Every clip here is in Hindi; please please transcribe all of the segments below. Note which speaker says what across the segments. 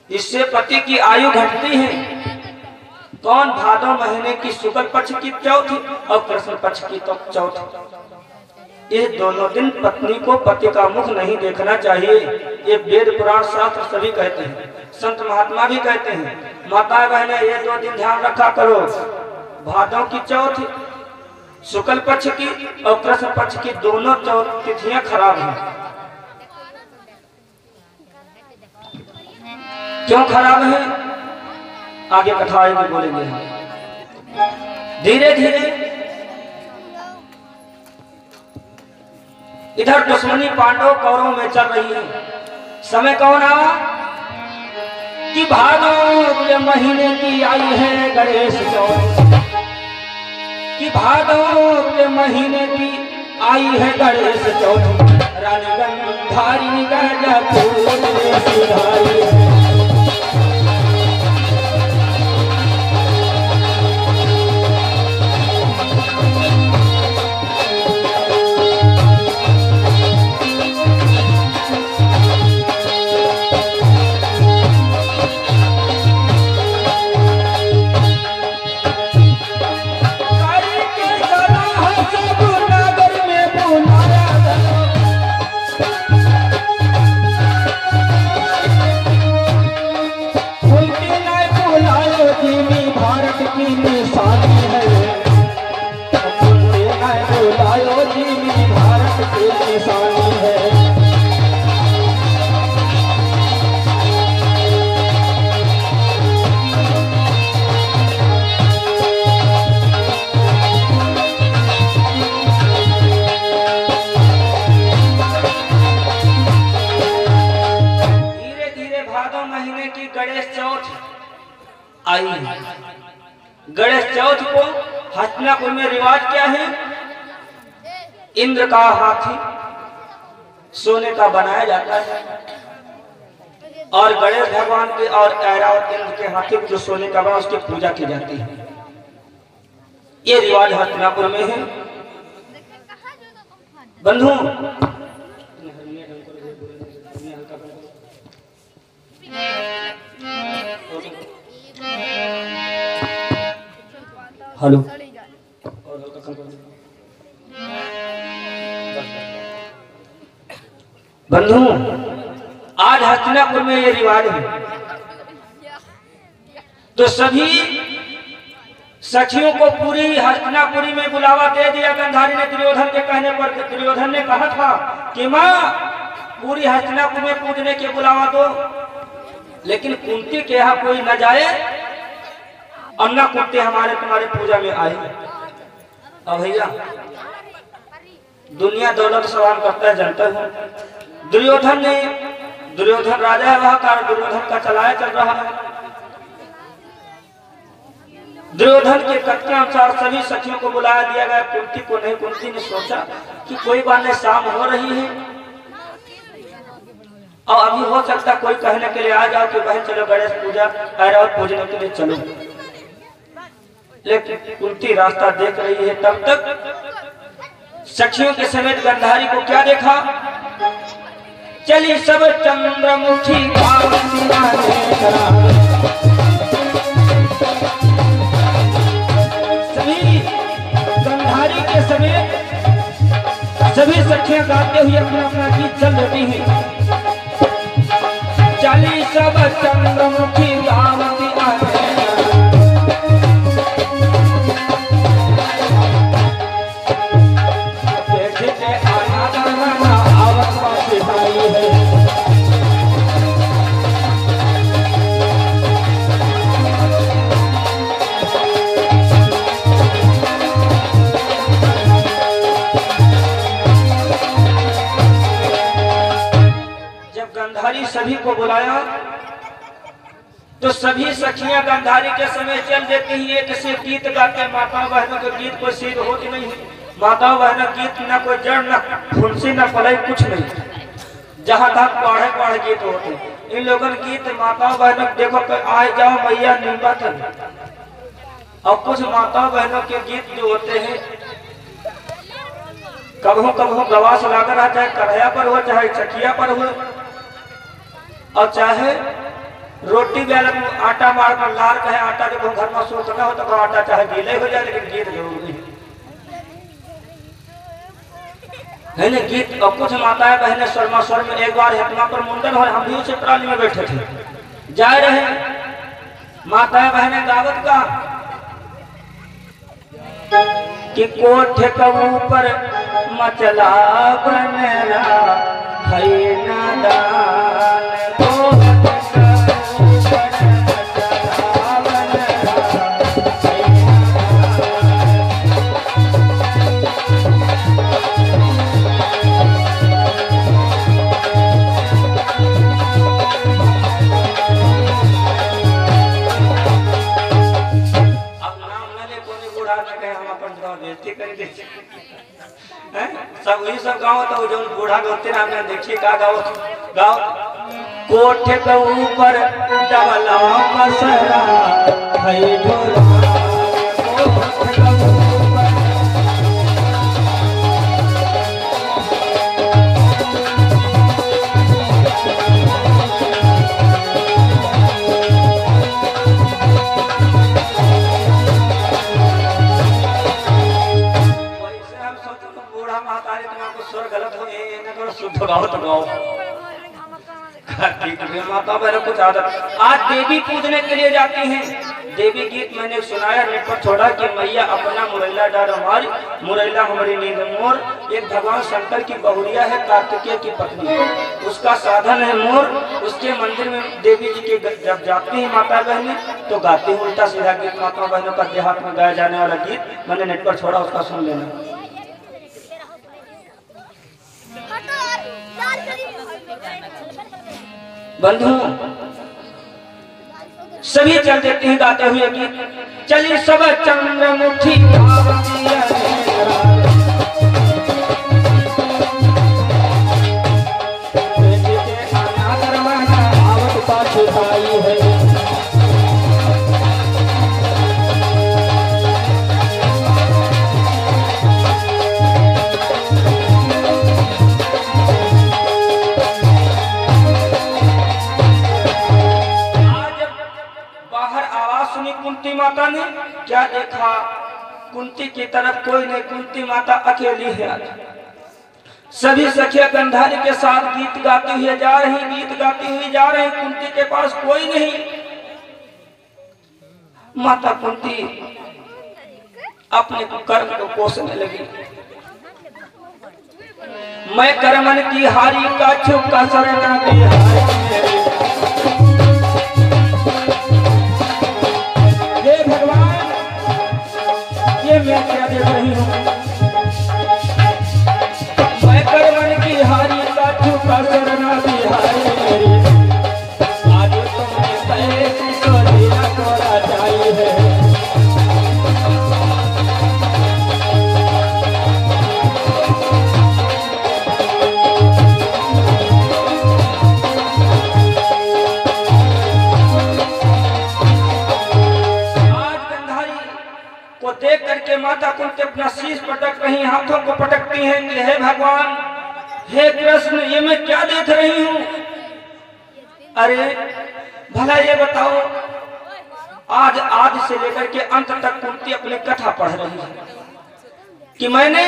Speaker 1: इससे पति की आयु घटती है। कौन? भादो महीने की शुक्ल पक्ष की चौथ और कृष्ण पक्ष की चौथ। ये दोनों दिन पत्नी को पति का मुख नहीं देखना चाहिए। ये वेद पुराण शास्त्र सभी कहते हैं, संत महात्मा भी कहते हैं। माता बहने ये 2 दिन ध्यान रखा करो। भादों की चौथ शुक्ल पक्ष की और कृष्ण पक्ष की दोनों तिथियां खराब हैं। क्यों खराब है? आगे कथा आएगी, बोलेंगे हम। धीरे धीरे इधर दुश्मनी पांडव कौरव में चल रही है। समय कौन आवा कि भादो महीने की आई है गणेश चौथ, कि भादो महीने की आई है गणेश चौथ। रानी गंधारी सुधारी आई। गणेश चौथ को हस्तिनापुर में रिवाज क्या है? इंद्र का हाथी सोने का बनाया जाता है और गणेश भगवान के और ऐरावत इंद्र के हाथी को जो सोने का बना उसकी पूजा की जाती है। ये रिवाज हस्तिनापुर में है। बंधु हेलो, बंधु आज हस्तिनापुर में ये रिवाज है। तो सभी सखियों को पूरी हस्तिनापुरी में बुलावा दे दिया गंधारी ने दुर्योधन के कहने पर। दुर्योधन ने कहा था कि माँ पूरी हस्तिनापुर में पूजने के बुलावा दो, लेकिन कुंती के यहाँ कोई न जाए और न कुत्ते हमारे तुम्हारे पूजा में आए। अब भैया दुनिया दौलत सवाल करता है, जानता हूँ। दुर्योधन राजा है, वह कार्य दुर्योधन का चलाया चल रहा है। दुर्योधन के कथन अनुसार सभी सखियों को बुलाया दिया गया, कुंती को नहीं। कुंती ने सोचा कि कोई बात नहीं, शाम हो रही है और अभी हो सकता कोई कहने के लिए आ जाओ कि बहन चलो गणेश पूजा ऐरावत पूजने के लिए चलो। लेकिन कुंती रास्ता देख रही है। तब तक सखियों के समेत गंधारी को क्या देखा? चली सब चंद्रमुखी सभी गंधारी के समेत सभी सखियां गाते हुए अपना अपना गीत चल रही हैं। चली सब चंद्रमुखी गावती आने सभी को बुलाया तो सभी सखियां गंधारी के समय चल देती हैं। एक से गीत गाते, माता बहनों के गीत कोई सिद्ध होती नहीं। माता बहनों गीत न कोई जड़ न फुंसी न पलई, कुछ नहीं। जहां तक पढ़े पढ़े गीत होते। इन लोगों गीत माता बहनों देखो आए जाओ मैया निम्बतन, और कुछ माता बहनों के गीत जो होते हैं कभू कभू गवास लाकर रहा, चाहे कढ़ैया पर हो चाहे चकिया पर हो और चाहे रोटी बेल आटा मार कर लार कहे आटा जब घर में सोच ना हो तो आटा चाहे गीले हो जाए लेकिन गीत जरूर नहीं है ना। गीत और कुछ माताएं बहने शर्मा स्वर में एक बार हतमा पर मुंडन हो, हम भी उसे ट्राली में बैठे थे, जा रहे माताएं बहने दावत का कि कोठे के ऊपर मचला बनरा है नादान सब वही सब गाँव तो जो बूढ़ा होते ना आपने देखिए का गाँव गाँव कोठे के ऊपर डबला मसरा है ढोला माता बहनों कुछ आदत। आज देवी पूजने के लिए जाती हैं, देवी गीत मैंने सुनाया नेट पर छोड़ा कि मैया अपना मुरैला डार हमारी मुरैला हमारी नींद मोर। एक भगवान शंकर की बहुरिया है कार्तिकेय की पत्नी, उसका साधन है मोर। उसके मंदिर में देवी जी के जब जाती है माता बहने तो गाती है उल्टा सीधा गीत। माता बहनों का देहात में गाया जाने वाला गीत मैंने नेट पर छोड़ा, उसका सुन लेना। बंधु सभी चल देते हैं गाते हुए गीत। चली सब चंद्रमुखी कुंती माता ने क्या देखा, कुंती की तरफ कोई नहीं, कुंती माता अकेली है। सभी सखिया गंधारी के साथ गीत गाती हुई जा रही, गीत गाती हुई जा रही, कुंती के पास कोई नहीं। माता कुंती अपने कर्म को कोसने लगी। मैं कर्मन की हारी का छुपका शरण बिहारी, मैं क्या दे रही हूँ। मैं कर्मन की हारी का छुपा शरणा बिहारी मेरी, आज तुमने पैसे को दिया तोड़ा चाहिए है। देख करके माता कुंती अपना शीश पटक रही, हाथों को पटकती हैं कि हे भगवान, हे कृष्ण, ये मैं क्या देख रही हूँ। अरे भला ये बताओ, आज आदि से लेकर के अंत तक कुंती अपनी कथा पढ़ रही है कि मैंने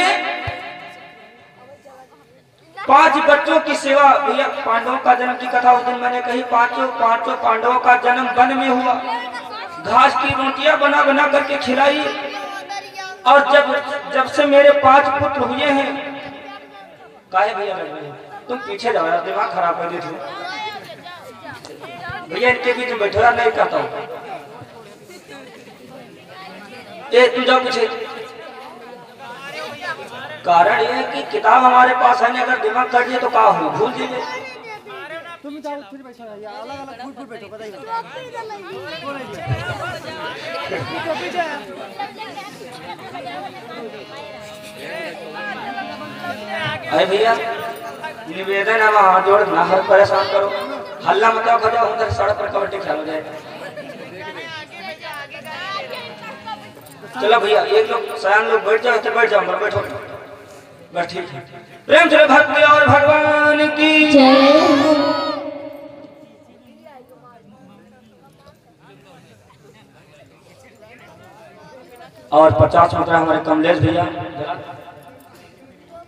Speaker 1: 5 बच्चों की सेवा। भैया पांडवों का जन्म की कथा उस दिन मैंने कही, पांचों पांडवों का जन्म वन में हुआ, घास की रोटियां बना बना करके खिलाई। और जब से मेरे 5 पुत्र हुए हैं, काहे भैया तुम पीछे जाओ, दिमाग खराब कर देते भैया, इनके बीच में बैठा नहीं करता हूँ। तुम जाओ पीछे। कारण यह है कि किताब हमारे पास है, अगर दिमाग कर दिए तो क्या हो, भूल जाइए। तुम जाओ फिर बैठो, अलग अलग फुट बैठो, बताइए। अरे भैया निवेदन है, हाथ जोड़ ना हर परेशान करो, हल्ला मत करो, उधर सड़क पर कबड्डी खेल हो जाए। चलो भैया एक लोग सयान लोग बैठ जाओ, बैठ जाओ, बैठो बैठिए। प्रेम से भक्ति और भगवान की और 50 मुद्रा हमारे कमलेश भैया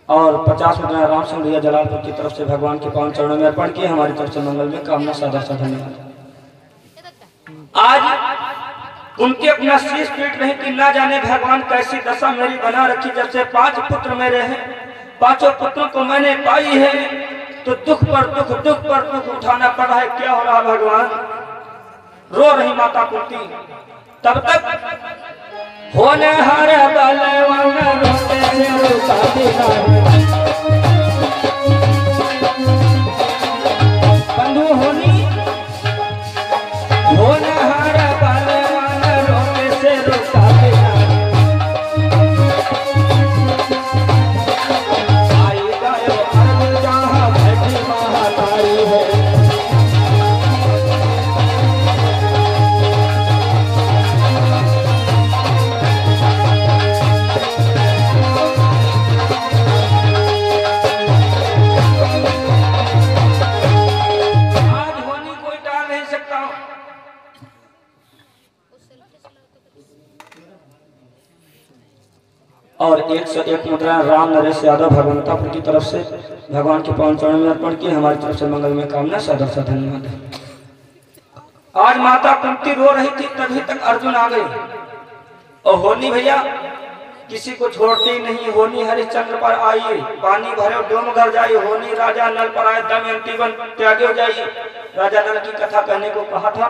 Speaker 1: और 50 मुद्रा राम सिंह भैया जलालपुर की तरफ से भगवान के पावन चरणों में अर्पण किए। हमारी तरफ से मंगल में कामना सादर सा धन्यवाद। आज उनके अपना शीश पीट रही कि ना जाने भगवान कैसी दशा मेरी बना रखी। जब से 5 पुत्र मेरे हैं, 5 पुत्रों को मैंने पाई है तो दुख पर दुख, दुख पर दुख उठाना पड़ रहा है। क्या हो रहा भगवान? रो रही माता कुंती। तब तक होने हारे बलवान रोते से रुकाती नहीं। बंधु होनी होने हारे बलवान रोते से रुकाती नहीं। आई गए अर्थ जहाँ बैठी महातारी है। और 101 मुद्रा राम नरेश यादव भगवंतापुर की तरफ से भगवान के पावन चरणों में अर्पण की। हमारी तरफ से मंगल में कामना सादर सा धन्यवाद है। आज माता कुंती रो रही थी, तभी तक अर्जुन आ गए। और होनी भैया किसी को छोड़ते ही नहीं। होनी हरिश्चंद्र पर आई, पानी भरे डोम घर जाई। होनी राजा नल पर आए, दमयंती वन त्यागे हो जाई। राजा नल की कथा कहने को कहा था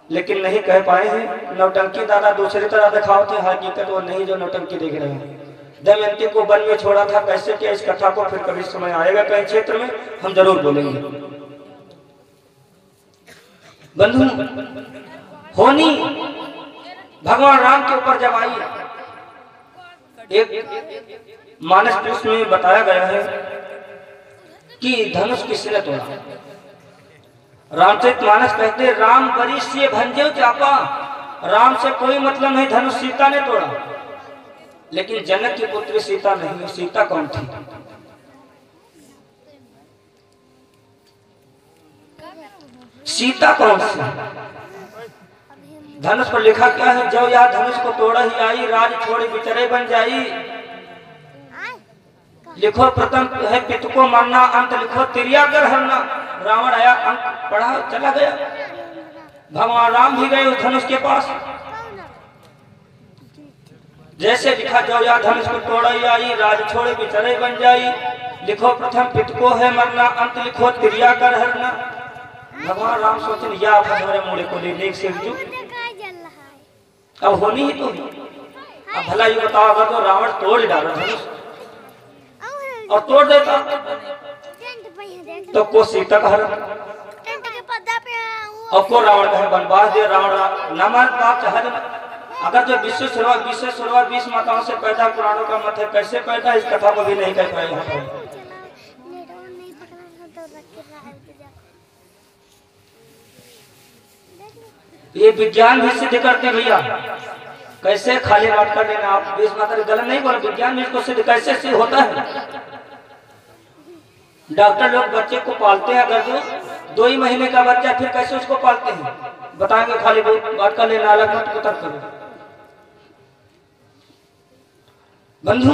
Speaker 1: लेकिन नहीं कह पाए हैं। नौटंकी दादा दूसरी तरह दिखाओ थे, हकीकत वो नहीं जो नौटंकी देख रहे हैं। दमयंती को वन में छोड़ा था कैसे किया, इस कथा को फिर कभी समय आएगा कहीं क्षेत्र में हम जरूर बोलेंगे। बंधु होनी भगवान राम के ऊपर जब आई, एक मानस पुरुष में बताया गया है कि धनुष किसने तोड़ा। रामचरितमानस कहते राम वरिष्य भंजे चापा। राम से कोई मतलब नहीं, धनुष सीता ने तोड़ा। लेकिन जनक की पुत्री सीता नहीं। सीता कौन थी? सीता कौन सी? धनुष पर लिखा क्या है? जो यह धनुष को तोड़ा ही आई, राज छोड़ी बिचरे बन जाई। लिखो प्रथम है पितु को मारना, अंत लिखो तिरिया कर हरना। रावण आया, अंक पढ़ा, चला गया। भगवान राम भी गए उस धनुष के पास। जैसे लिखा जो या धनुष को तोड़ा ही आई, राज छोड़े बिचरे बन जाई। लिखो प्रथम पितु को है मरना, अंत लिखो तिरिया कर हरना। भगवान राम सोचन या हमारे मुड़े को ले से अब होनी ही तो। अब भला ये बताओ, अगर तो रावण तोड़ डालो धनुष और तोड़ देता तो को सीता का हरण और को रावण का वनवास दे। रावण न मान बात चाहे। अगर जो विश्व शुरुआत 20 माताओं से पैदा पुराणों का मत है, कैसे पैदा इस कथा को भी नहीं कह पाए। ये विज्ञान भी सिद्ध करते भैया। कैसे खाली बात कर लेना आप, 20 माता गलत नहीं बोला। विज्ञान में इसको सिद्ध कैसे सिद्ध होता है। डॉक्टर लोग बच्चे को पालते हैं, अगर जो 2 ही महीने का बच्चा, फिर कैसे उसको पालते हैं बताएंगे। खाली बात कर लेना, अलग मत को तर्क करो। बंधु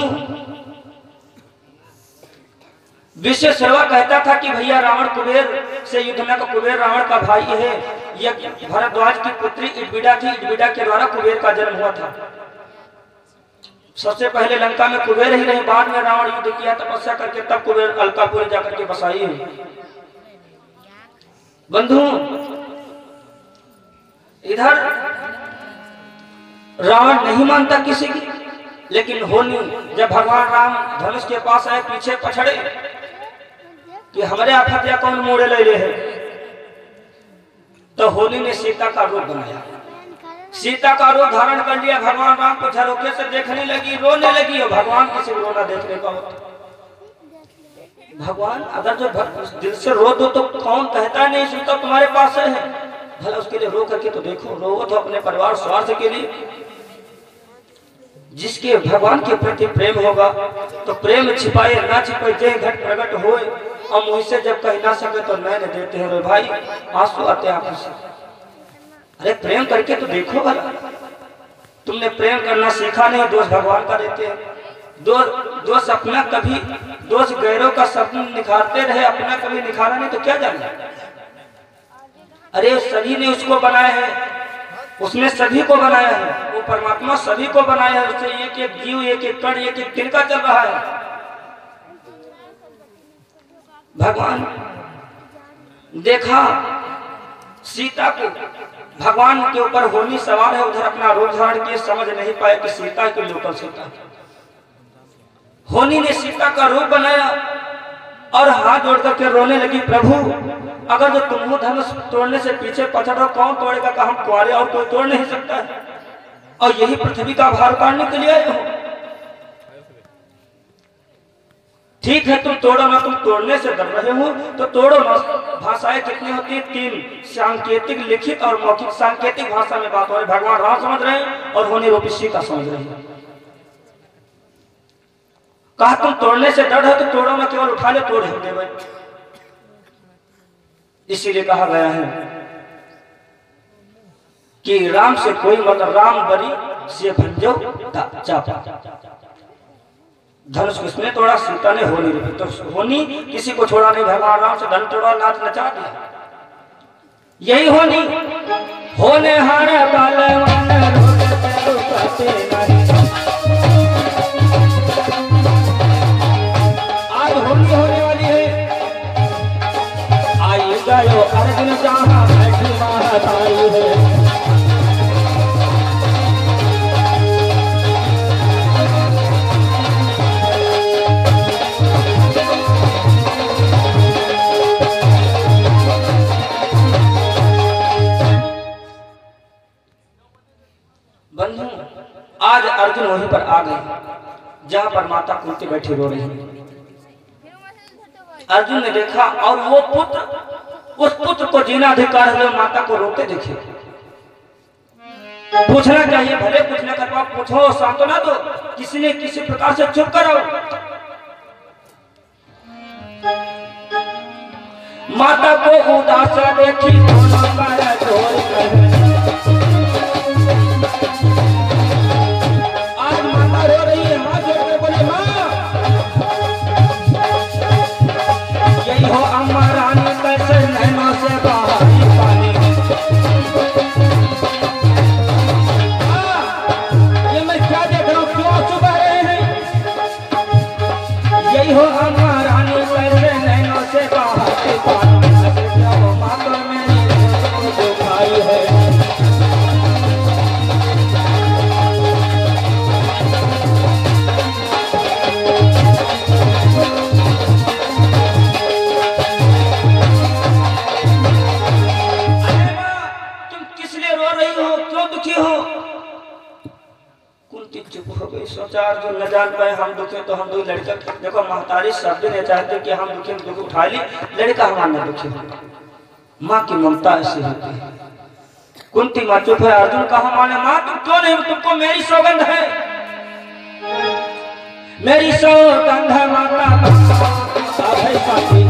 Speaker 1: विश्व सर्वा कहता था कि भैया रावण कुबेर से युद्ध न। कुबेर रावण का भाई है। यह भरद्वाज की पुत्री इडविडा थी। इडविडा के द्वारा कुबेर का जन्म हुआ था। सबसे पहले लंका में कुबेर ही रहे, बाद में रावण युद्ध किया तपस्या करके, तब कुबेर अलकापुर जाकर के बसाई है। बंधु इधर रावण नहीं मानता किसी की, लेकिन होनी जब भगवान राम धनुष के पास आए, पीछे पछड़े कि हमारे आफत या कौन मोड़े ले रहे हैं, तो होनी ने सीता का रूप बनाया। सीता का रूप धारण कर लिया। भगवान राम को झरोखे से देखने लगी, रोने लगी। और भगवान किसी को रोना देखने का होता। भगवान अगर जो दिल से रो दो तो कौन कहता नहीं सीता तुम्हारे पास है। भला उसके लिए रो करके तो देखो। रो तो अपने परिवार स्वार्थ के लिए। जिसके भगवान के प्रति प्रेम होगा तो प्रेम छिपाए ना छिपाए जय घट प्रकट होए। और मुँह से जब कह ना सके तो नैन देते हैं रे भाई, आंसू आते हैं आंखों से। अरे प्रेम करके तो देखो भला। तुमने प्रेम करना सीखा नहीं, दोष भगवान का देते हैं। दोष अपना कभी, दोष गैरों का सब निखारते रहे, अपना कभी निखारा नहीं तो क्या जाना। अरे सभी ने उसको बनाया है, उसने सभी को बनाया है, वो परमात्मा सभी को बनाया है। उससे एक एक जीव, एक एक कण, एक एक तिनका चल रहा है। भगवान देखा सीता को, भगवान के ऊपर होनी सवार है, उधर अपना रूप धारण किए, समझ नहीं पाए कि सीता के लोकल सीता। होनी ने सीता का रूप बनाया और हाथ जोड़ करके रोने लगी, प्रभु अगर जो तुम धनुष तोड़ने से पीछे पछड़ हो, कौन तोड़ेगा? का हम कुंवारे और कोई तोड़ नहीं सकता है, और यही पृथ्वी का भार उतारने के लिए आए हो। ठीक है तुम तोड़ो ना, तुम तोड़ने से डर रहे हो तो तोड़ो ना। भाषाएं कितनी होती है? 3, सांकेतिक, लिखित और मौखिक। सांकेतिक भाषा में बात हो रही, भगवान राम समझ रहे हैं और होनी रूपी सीता समझ रही है। कहा तुम तोड़ने से डर है तो तोड़ो ना, केवल उठा ले, तोड़ ही देवे। इसीलिए कहा गया है कि राम से कोई मतलब, राम बरी से भंजो चापा। धनुष किसने तोड़ा? सीता ने, होनी रूपी। तो होनी किसी को छोड़ा नहीं, भगवान राम से धन तोड़ा, नाच नचा दिया। यही होनी होने हारे बालवान आज होली होने वाली है। आई गयो अर्जुन जहां बैठी महाताई है। बंधु आज अर्जुन वहीं पर आ गए जहां पर माता कुंती बैठी रो रही है। अर्जुन ने देखा और वो पुत्र, उस पुत्र को जीना अधिकार है, माता को रोते देखे। पूछना चाहिए, भले पूछने का पाप पूछो, सांत्वना दो, किसी ने किसी प्रकार से चुप करो। माता को उदास देखी आज माता रो रही है, हाथ जोड़कर बोले माँ, यही हो अम्मा रानी कैसे नैनों से बहाई पानी। ये मैं क्या देख रहा हूँ, क्यों चुप रहे हैं? यही हो अम्मा रानी कैसे नैनों से बहाई पानी। माता मेरी दुखाई है। सोचा अर्जुन न जान पाए हम दुखे तो हम दो लड़का। देखो महतारी शब्द नहीं चाहते कि हम दुखे दुख उठा ली, लड़का हमारा दुखी होता। माँ की ममता ऐसी होती है। कुंती माँ चुप है, अर्जुन कहा माने माँ तुम क्यों नहीं? तुमको मेरी सौगंध है, मेरी सौगंध है माता साथी।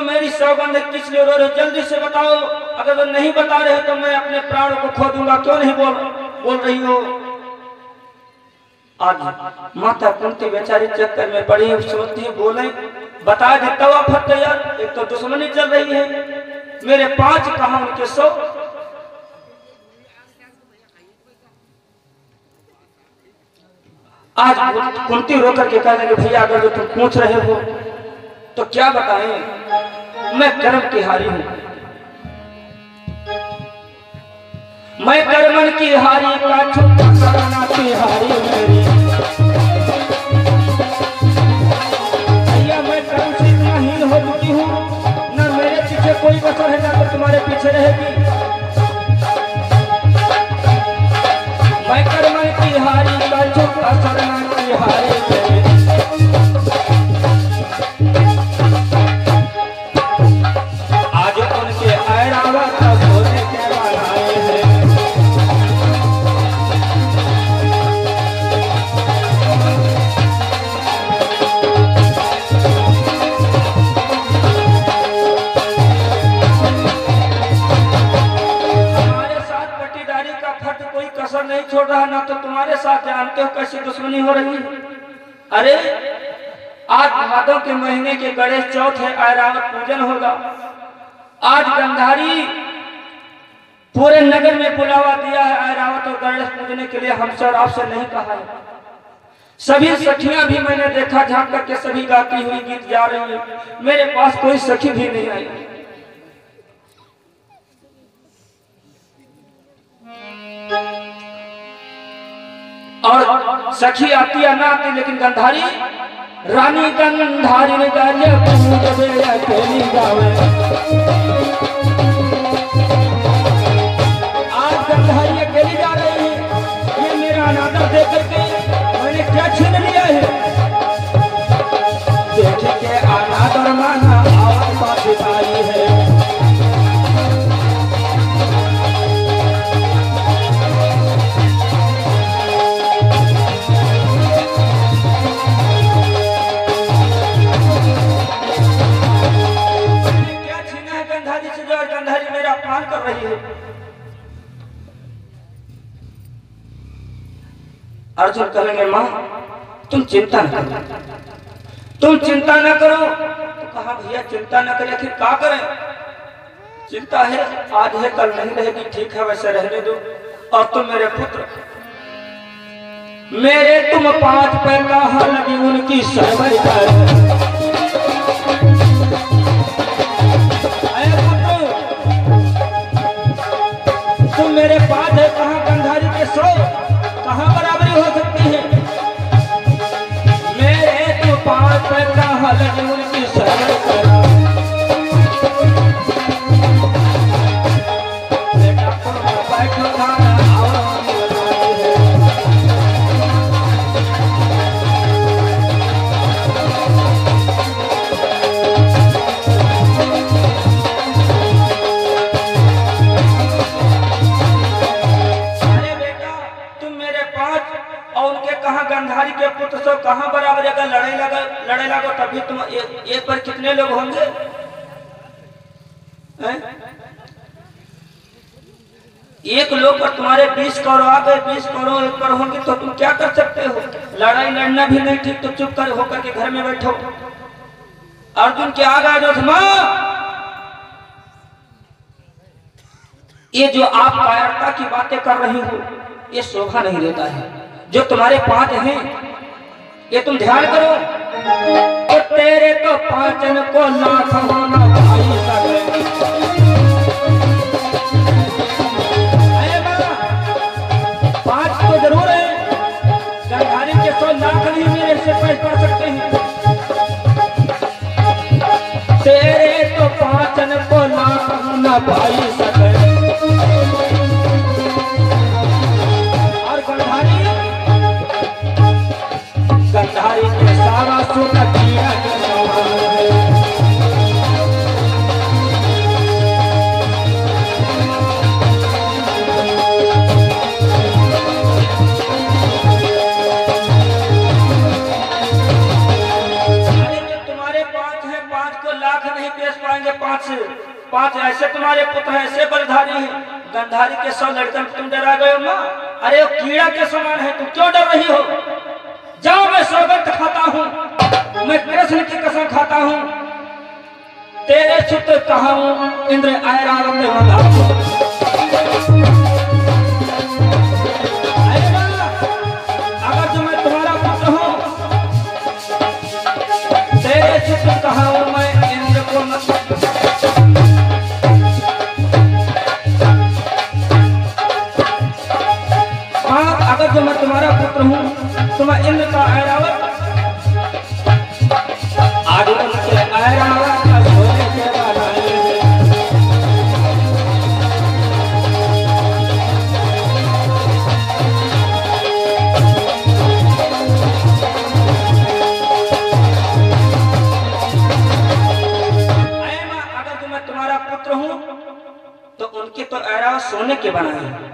Speaker 1: मेरी सौगंध किस लिए रो रहे हो? जल्दी से बताओ, अगर वो नहीं बता रहे तो मैं अपने प्राणों को खो दूंगा। क्यों नहीं बोल रही हो? आज माता कुंती बेचारी चक्कर में पड़ी, सोचती है बोले बता देता हुआ फट यार, एक तो दुश्मनी चल रही है, मेरे 5 कहा उनके 100। आज कुंती रोकर के कहने लगी भैया अगर जो तुम पूछ रहे हो तो क्या बताएं, मैं कर्म की हारी हूं, मैं कर्मन की हारी का छूटा करना की हारी मेरी। भैया मैं कर्म से इतना हीन हो चुकी हूँ, न मेरे पीछे कोई कसर है ना तो तुम्हारे पीछे रहेगी। मैं कर्मन की हारी का छूटा करना की हारी मेरी। तो तुम्हारे साथ जानते हो कैसी दुश्मनी हो रही है। अरे आज भादों के महीने के गणेश चौथ है, ऐरावत पूजन होगा। आज गंधारी पूरे नगर में बुलावा दिया है ऐरावत और गणेश पूजने के लिए। हमसे और आपसे नहीं कहा है। सभी सखियां भी मैंने देखा झांक करके सभी गाती हुई गीत जा रही है। मेरे पास कोई सखी भी नहीं आई। और सखी आती या ना आती, लेकिन गंधारी रानी गंधारी ने गाया अकेली गावे। आज गंधारी अकेली जा रही है। ये मेरा अनादर देख करके मैंने क्या छीन लिया है। देख के अनादर माना आवाज बात आई है। कर रही है। अर्जुन कहेंगे मां तुम चिंता न करो, तुम चिंता न करो। तो कहा भैया चिंता न करें, आखिर क्या करें? चिंता है, आज है कल नहीं रहेगी, ठीक है वैसे रहने दो। और तुम मेरे पुत्र, मेरे तुम 5 पैर कहाँ लगी उनकी सरवर कर। मेरे पास है कहां गंधारी के 100 कहां बराबरी हो सकती है। मेरे तो 5 पैर कहां लगी उनकी सरवर करा। बेटा तुम बैठो खाना गंधारी के पुत्र सब कहां बराबर अगर लड़े लगो तभी तुम एक पर कितने लोग होंगे? एक लोग पर तुम्हारे 20 करोड़ आ गए, 20 करोड़ एक पर होंगे तो तुम क्या कर सकते हो? लड़ाई लड़ना भी नहीं ठीक, तो चुप कर होकर के घर में बैठो। अर्जुन के आगे जो ये जो आप कायरता की बातें कर रही हो ये शोभा नहीं देता है। जो तुम्हारे 5 हैं ये तुम ध्यान करो। तो तेरे तो 5 को लाख होना भाई सगे। 5 तो जरूर है, गंधारी के 100 लाख नहीं मेरे से पा सकते हैं। तेरे तो 5 को लाख होना भाई सगे। गंधारी के सारा सुख किया के समान है। तुम्हारे 5 हैं, 5 को लाख नहीं पेश पाएंगे। 5 ऐसे तुम्हारे पुत्र हैं, ऐसे बलधारी हैं। गंधारी के 100 लड़कन तुम डरा गए हो मां। अरे वो कीड़ा के समान है, तुम क्यों डर रही हो? जाओ, मैं सौगंध खाता हूं, मैं कृष्ण की कसम खाता हूं। तेरे चित्र कहा हूं इंद्र ऐरावत ने वंदा। अगर जो मैं तुम्हारा पुत्र हूं, तेरे चित्र कहा हूं मैं इंद्र को अगर जो मैं तुम्हारा पुत्र हूं तो मैं इंद्र का ऐरावत आगे उनके ऐरावत का सोने के बनाए। अगर जो मैं तुम्हारा पुत्र हूं तो उनके तो ऐरावत सोने के बनाए।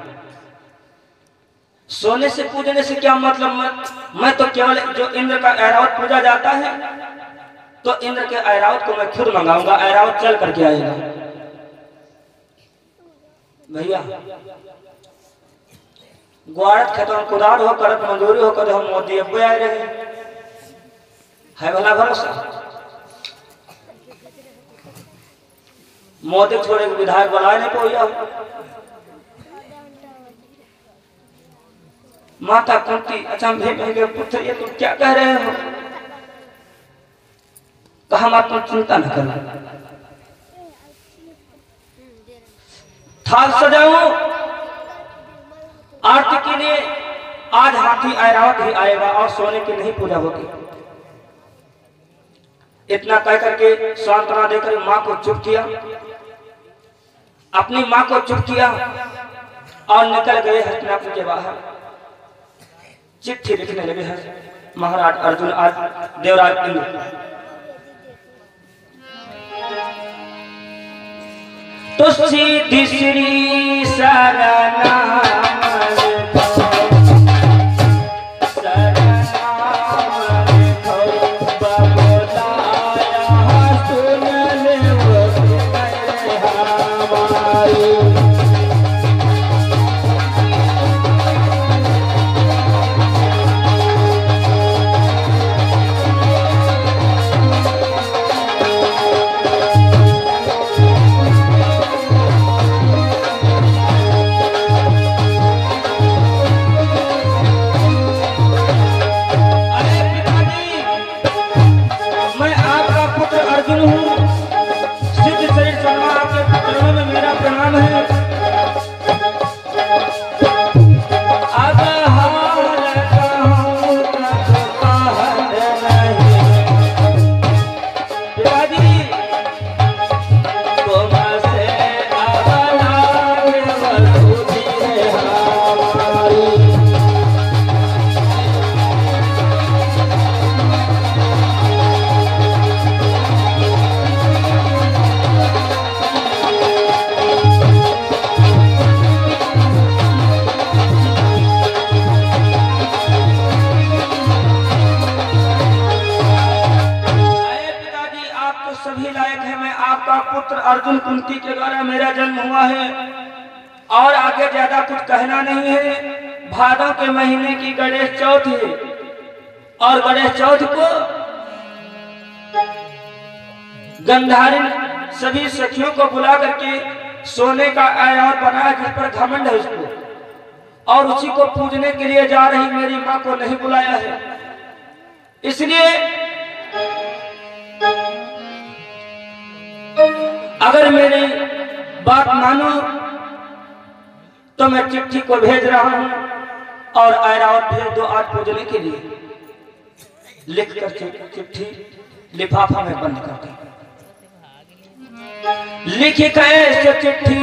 Speaker 1: सोने से पूजने से क्या मतलब? मैं तो केवल जो इंद्र का ऐरावत पूजा जाता है तो इंद्र के ऐरावत को मैं खुद मंगाऊंगा। ऐरावत चल करके आएगा। भैया ग्वारत खतन कुदार हो करत मंजूरी हो कर हम मोदी अब आए रहे है भला भरोसा। मोदी छोड़े विधायक बनाए नहीं कोई। माता कुंती अचंभे में गए, पुत्र ये तुम क्या कह रहे हो? कहा मां तुम चिंता न करो, थाल सजाओ आरती के लिए। आज हाथी ऐरावत ही आएगा और सोने की नहीं पूजा होगी। इतना कह करके सांत्वना देकर मां को चुप किया, अपनी मां को चुप किया और निकल गए हस्तिनापुर के बाहर। चिट्ठी लिखने लगे हैं महाराज अर्जुन देवराज इंद्र। तो सीधी श्री शरणा अर्जुन कुंती के द्वारा मेरा जन्म हुआ है और आगे ज्यादा कुछ कहना नहीं है। भादों के महीने की गणेश चौथ है और गणेश चौथ को गंधारिन सभी सखियों को बुला करके सोने का ऐरावत बनाया जिस पर घमंड है उसको, और उसी को पूजने के लिए जा रही मेरी मां को नहीं बुलाया है। इसलिए अगर मेरी बात मानो तो मैं चिट्ठी को भेज रहा हूं और ऐरावत भेज दो आज पूजने के लिए। लिखकर चिट्ठी लिफाफा में बंद कर दी। लिख कैसे चिट्ठी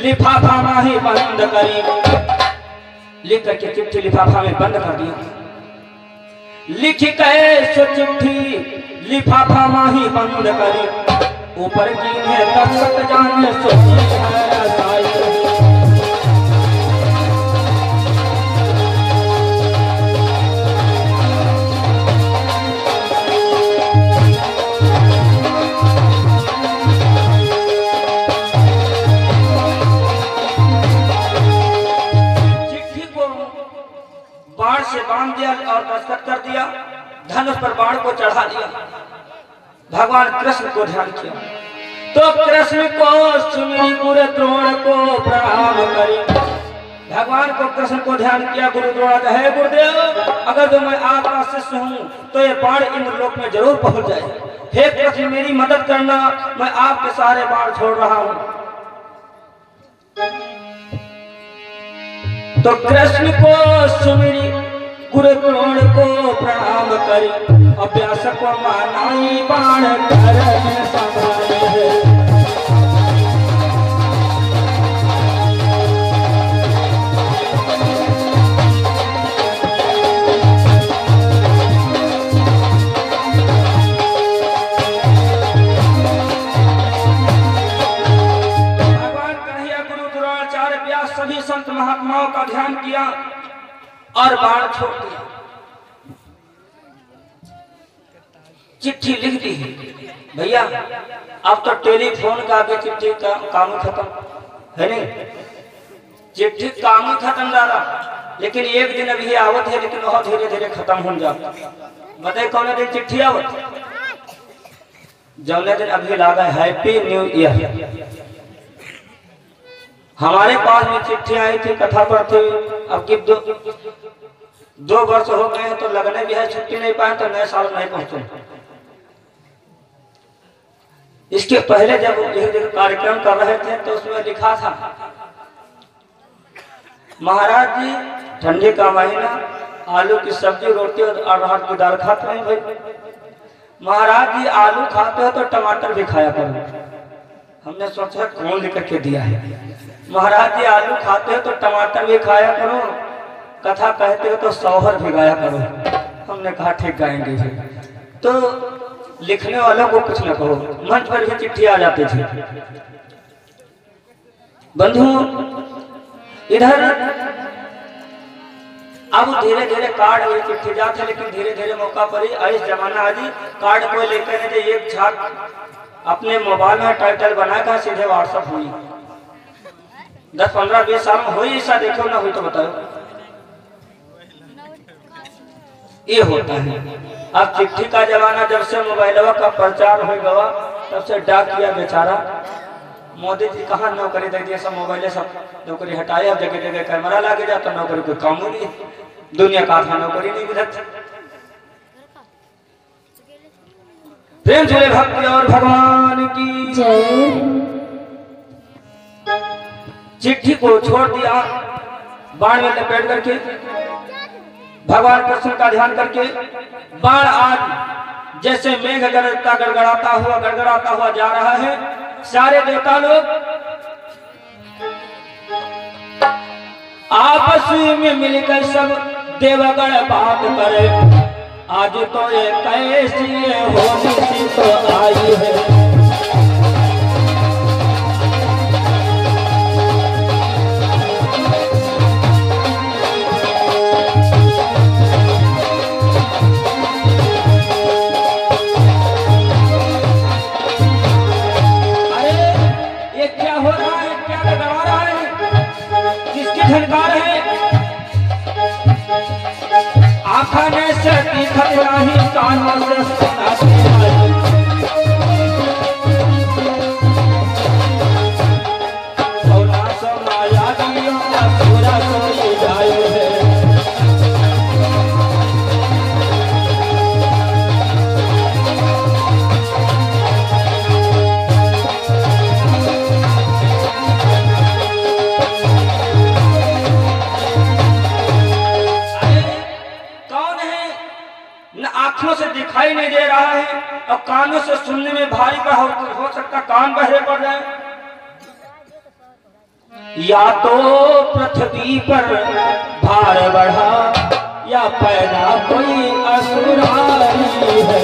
Speaker 1: लिफाफा में ही बंद करी। लिख करके चिट्ठी लिफाफा में बंद कर दिया। लिख कैसे चिट्ठी लिफाफा में ही बंद करी। ऊपर की है तक जाने सोची है साई। चिट्ठी को बाण से बांध दिया और दस्तखत कर दिया। धनुष पर बाण को चढ़ा दिया। भगवान कृष्ण को ध्यान किया तो कृष्ण को सुमिरी गुरु द्रोण को प्रणाम करी। भगवान को कृष्ण को ध्यान किया। गुरु द्रोण है गुरुदेव अगर तो मैं आपका शिष्य हूँ तो ये बाण इंद्रलोक में जरूर पहुंच जाए। हे कृष्ण मेरी मदद करना, मैं आपके सारे बाण छोड़ रहा हूँ। तो कृष्ण को सुमिरी गुरु द्रोण को प्रणाम करी। अभ्यास को मानाई बाण करने संभाले। भगवान कन्हैया गुरु द्रोणाचार्य व्यास सभी संत महात्माओं का ध्यान किया और बाण छोड़ दिया। चिट्ठी लिख दी भैया। अब तो टेलीफोन का आगे चिट्ठी का काम खत्म है नहीं। चिट्ठी काम ही खत्म दादा। लेकिन एक दिन अभी आवत है, लेकिन वह धीरे धीरे खत्म हो जाता। बताए कौन दिन चिट्ठी आवत? जौने दिन अभी लागा हैप्पी न्यू ईयर। हमारे पास में चिट्ठी आई थी कथा पढ़ते हुए। अब की दो वर्ष हो गए तो लगने भी है, छुट्टी नहीं पाए तो नए साल नहीं पहुंचे। इसके पहले जब एक कार्यक्रम कर रहे थे तो उसमें लिखा था, महाराज जी ठंडी का महीना, आलू की सब्जी रोटी और अरहर की दाल खाते हैं भाई। महाराज जी आलू खाते हो तो टमाटर भी खाया करो। हमने सोचा कौन लिख के दिया है। महाराज जी आलू खाते हो तो टमाटर भी खाया करो, कथा कहते हो तो सौहर भी गाया करो। हमने कहा ठीक गाएंगे भी। तो लिखने वालों को कुछ न कहो, मंच पर भी चिट्ठी आ जाती थी। बंधु इधर अब धीरे धीरे कार्ड ये चिट्ठी जाते, लेकिन धीरे धीरे मौका पर ही इस जमाना आदि कार्ड को लेकर नहीं, एक छाप अपने मोबाइल में टाइटल बनाकर सीधे व्हाट्सएप हुई। 10, 15, 20 साल में हुई ऐसा, देखो ना हुई तो बताओ। ये होता है। अब चिट्ठी का जमाना, जब से मोबाइल का प्रचार हो गया तब से डाक किया बेचारा। मोदी जी कहाँ नौकरी दे दिया, सब मोबाइल सब नौकरी हटाए। अब जगह जगह कैमरा लगे जाता, नौकरी कोई काम नहीं, दुनिया का था नौकरी नहीं मिलती। प्रेम जुड़े भक्ति और भगवान की जय। चिट्ठी को छोड़ दिया, बाण में लपेट करके भगवान कृष्ण का ध्यान करके बाण आज जैसे मेघ गड़गड़ाता हुआ जा रहा है। सारे देवता लोग आपस में मिलकर सब देवगण बात करे, आज तो ये कैसी होली सी तो आई है। झनकार है आँखों से दिखत नहीं, कानों से सुनाती है। सोना सोना यादियों का पूरा कोई जाए है। आंखों से दिखाई नहीं दे रहा है और कानों से सुनने में भारी हो सकता, कान बहरे पड़ जाए। या तो पृथ्वी पर भार बढ़ा या पैदा कोई असुर आई है।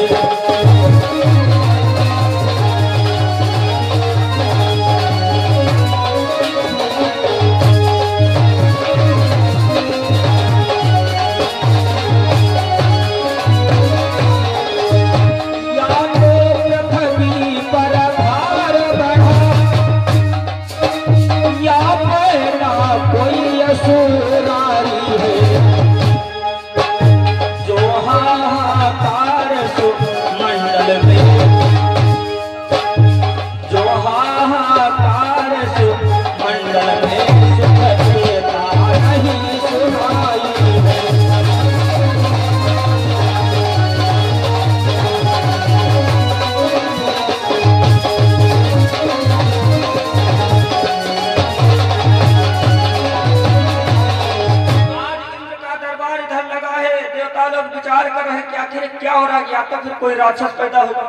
Speaker 1: क्या हो रहा है? या तो फिर कोई राक्षस पैदा होगा,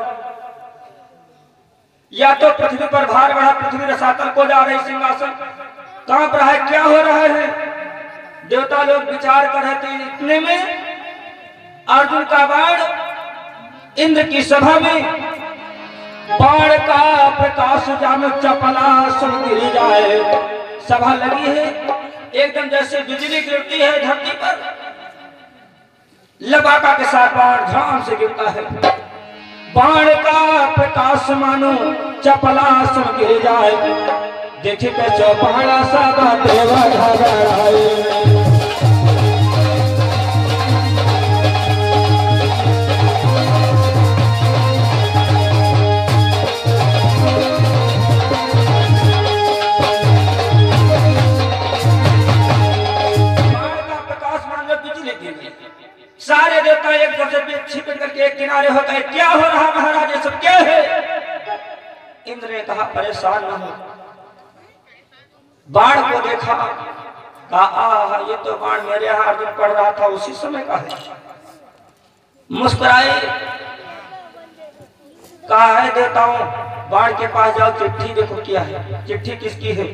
Speaker 1: या तो पृथ्वी पर भार बढ़ा, पृथ्वी रसातल को जा रही, सिंहासन कांप रहा है, क्या हो रहा है? देवता लोग विचार कर रहे थे। इतने में अर्जुन का बाण इंद्र की सभा में, बाण का प्रकाश जानो चपला सुन गिर जाए। सभा लगी है, एकदम जैसे बिजली गिरती है धरती पर, लबाका के साथ बाण ध्यान से गिरता है। बाण का प्रकाश मानो चपला सुन गिर जाए। देखे के चौपाड़ा सा देवा घबराए। सारे देवता एक दूसरे छिप करके एक किनारे हो गए। क्या हो रहा महाराज, ये सब क्या है? इंद्र ने कहा परेशान न हो। बाण को देखा, कहा आह ये तो बाण मेरे यहाँ अर्जुन पढ़ रहा था उसी समय का है। मुस्कुराए, कहा है देवताओं बाण के पास जाओ, चिट्ठी देखो क्या है। चिट्ठी किसकी है?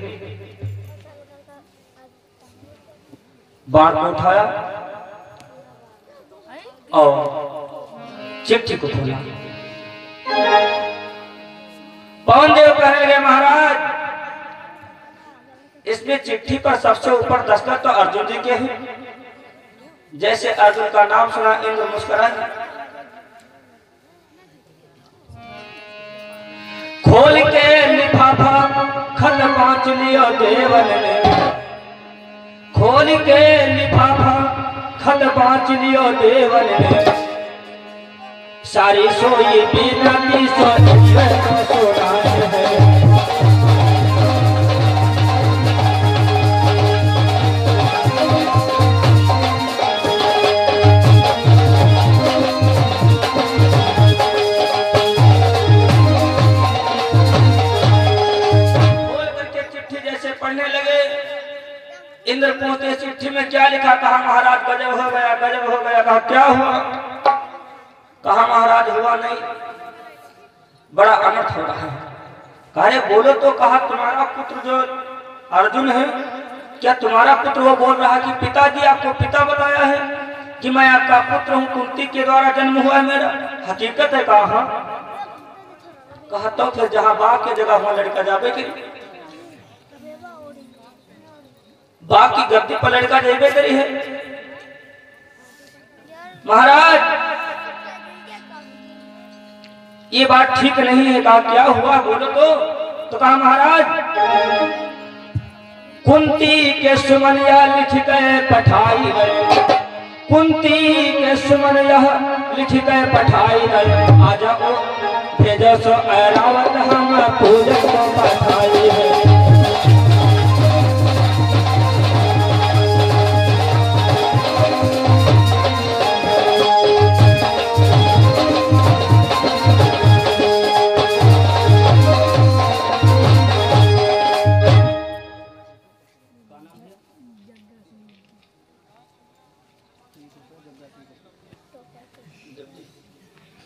Speaker 1: बाण को उठाया और चिट्ठी को खोला। पवन देव कहने लगे महाराज इसमें चिट्ठी पर सबसे ऊपर दस्तखत तो अर्जुन जी के हैं। जैसे अर्जुन का नाम सुना इंद्र मुस्कुराए। खोल के लिफाफा खत पांच लियो देवन ने, खोल के लिफाफा खत पांच लियो देवन ने, सारी सोई बिना की सोना है। इंद्र पहुंचे, चिट्ठी में क्या लिखा? कहा महाराज गजब हो गया, गजब हो गया। कहा क्या हुआ? कहा महाराज हुआ नहीं, बड़ा अनर्थ हो रहा है। कहा बोलो तो। कहा तुम्हारा पुत्र जो अर्जुन है, क्या तुम्हारा पुत्र वो बोल रहा कि पिताजी आपको पिता बताया है कि मैं आपका पुत्र हूँ, कुंती के द्वारा जन्म हुआ है मेरा, हकीकत है? कहा हाँ। कहा तो फिर जहाँ बाप की जगह वहां लड़का जावे कि बाप की गद्दी पर लड़का जावे करी है महाराज, ये बात ठीक नहीं है। कहा क्या हुआ बोलो तो कहा महाराज कुंती के सुमन यह लिख गए पठाई गए, कुंती के सुमन यह लिख गए पठाई गए, आ जाओ भेजो सो ऐरावत हम पूजन को पठाई है।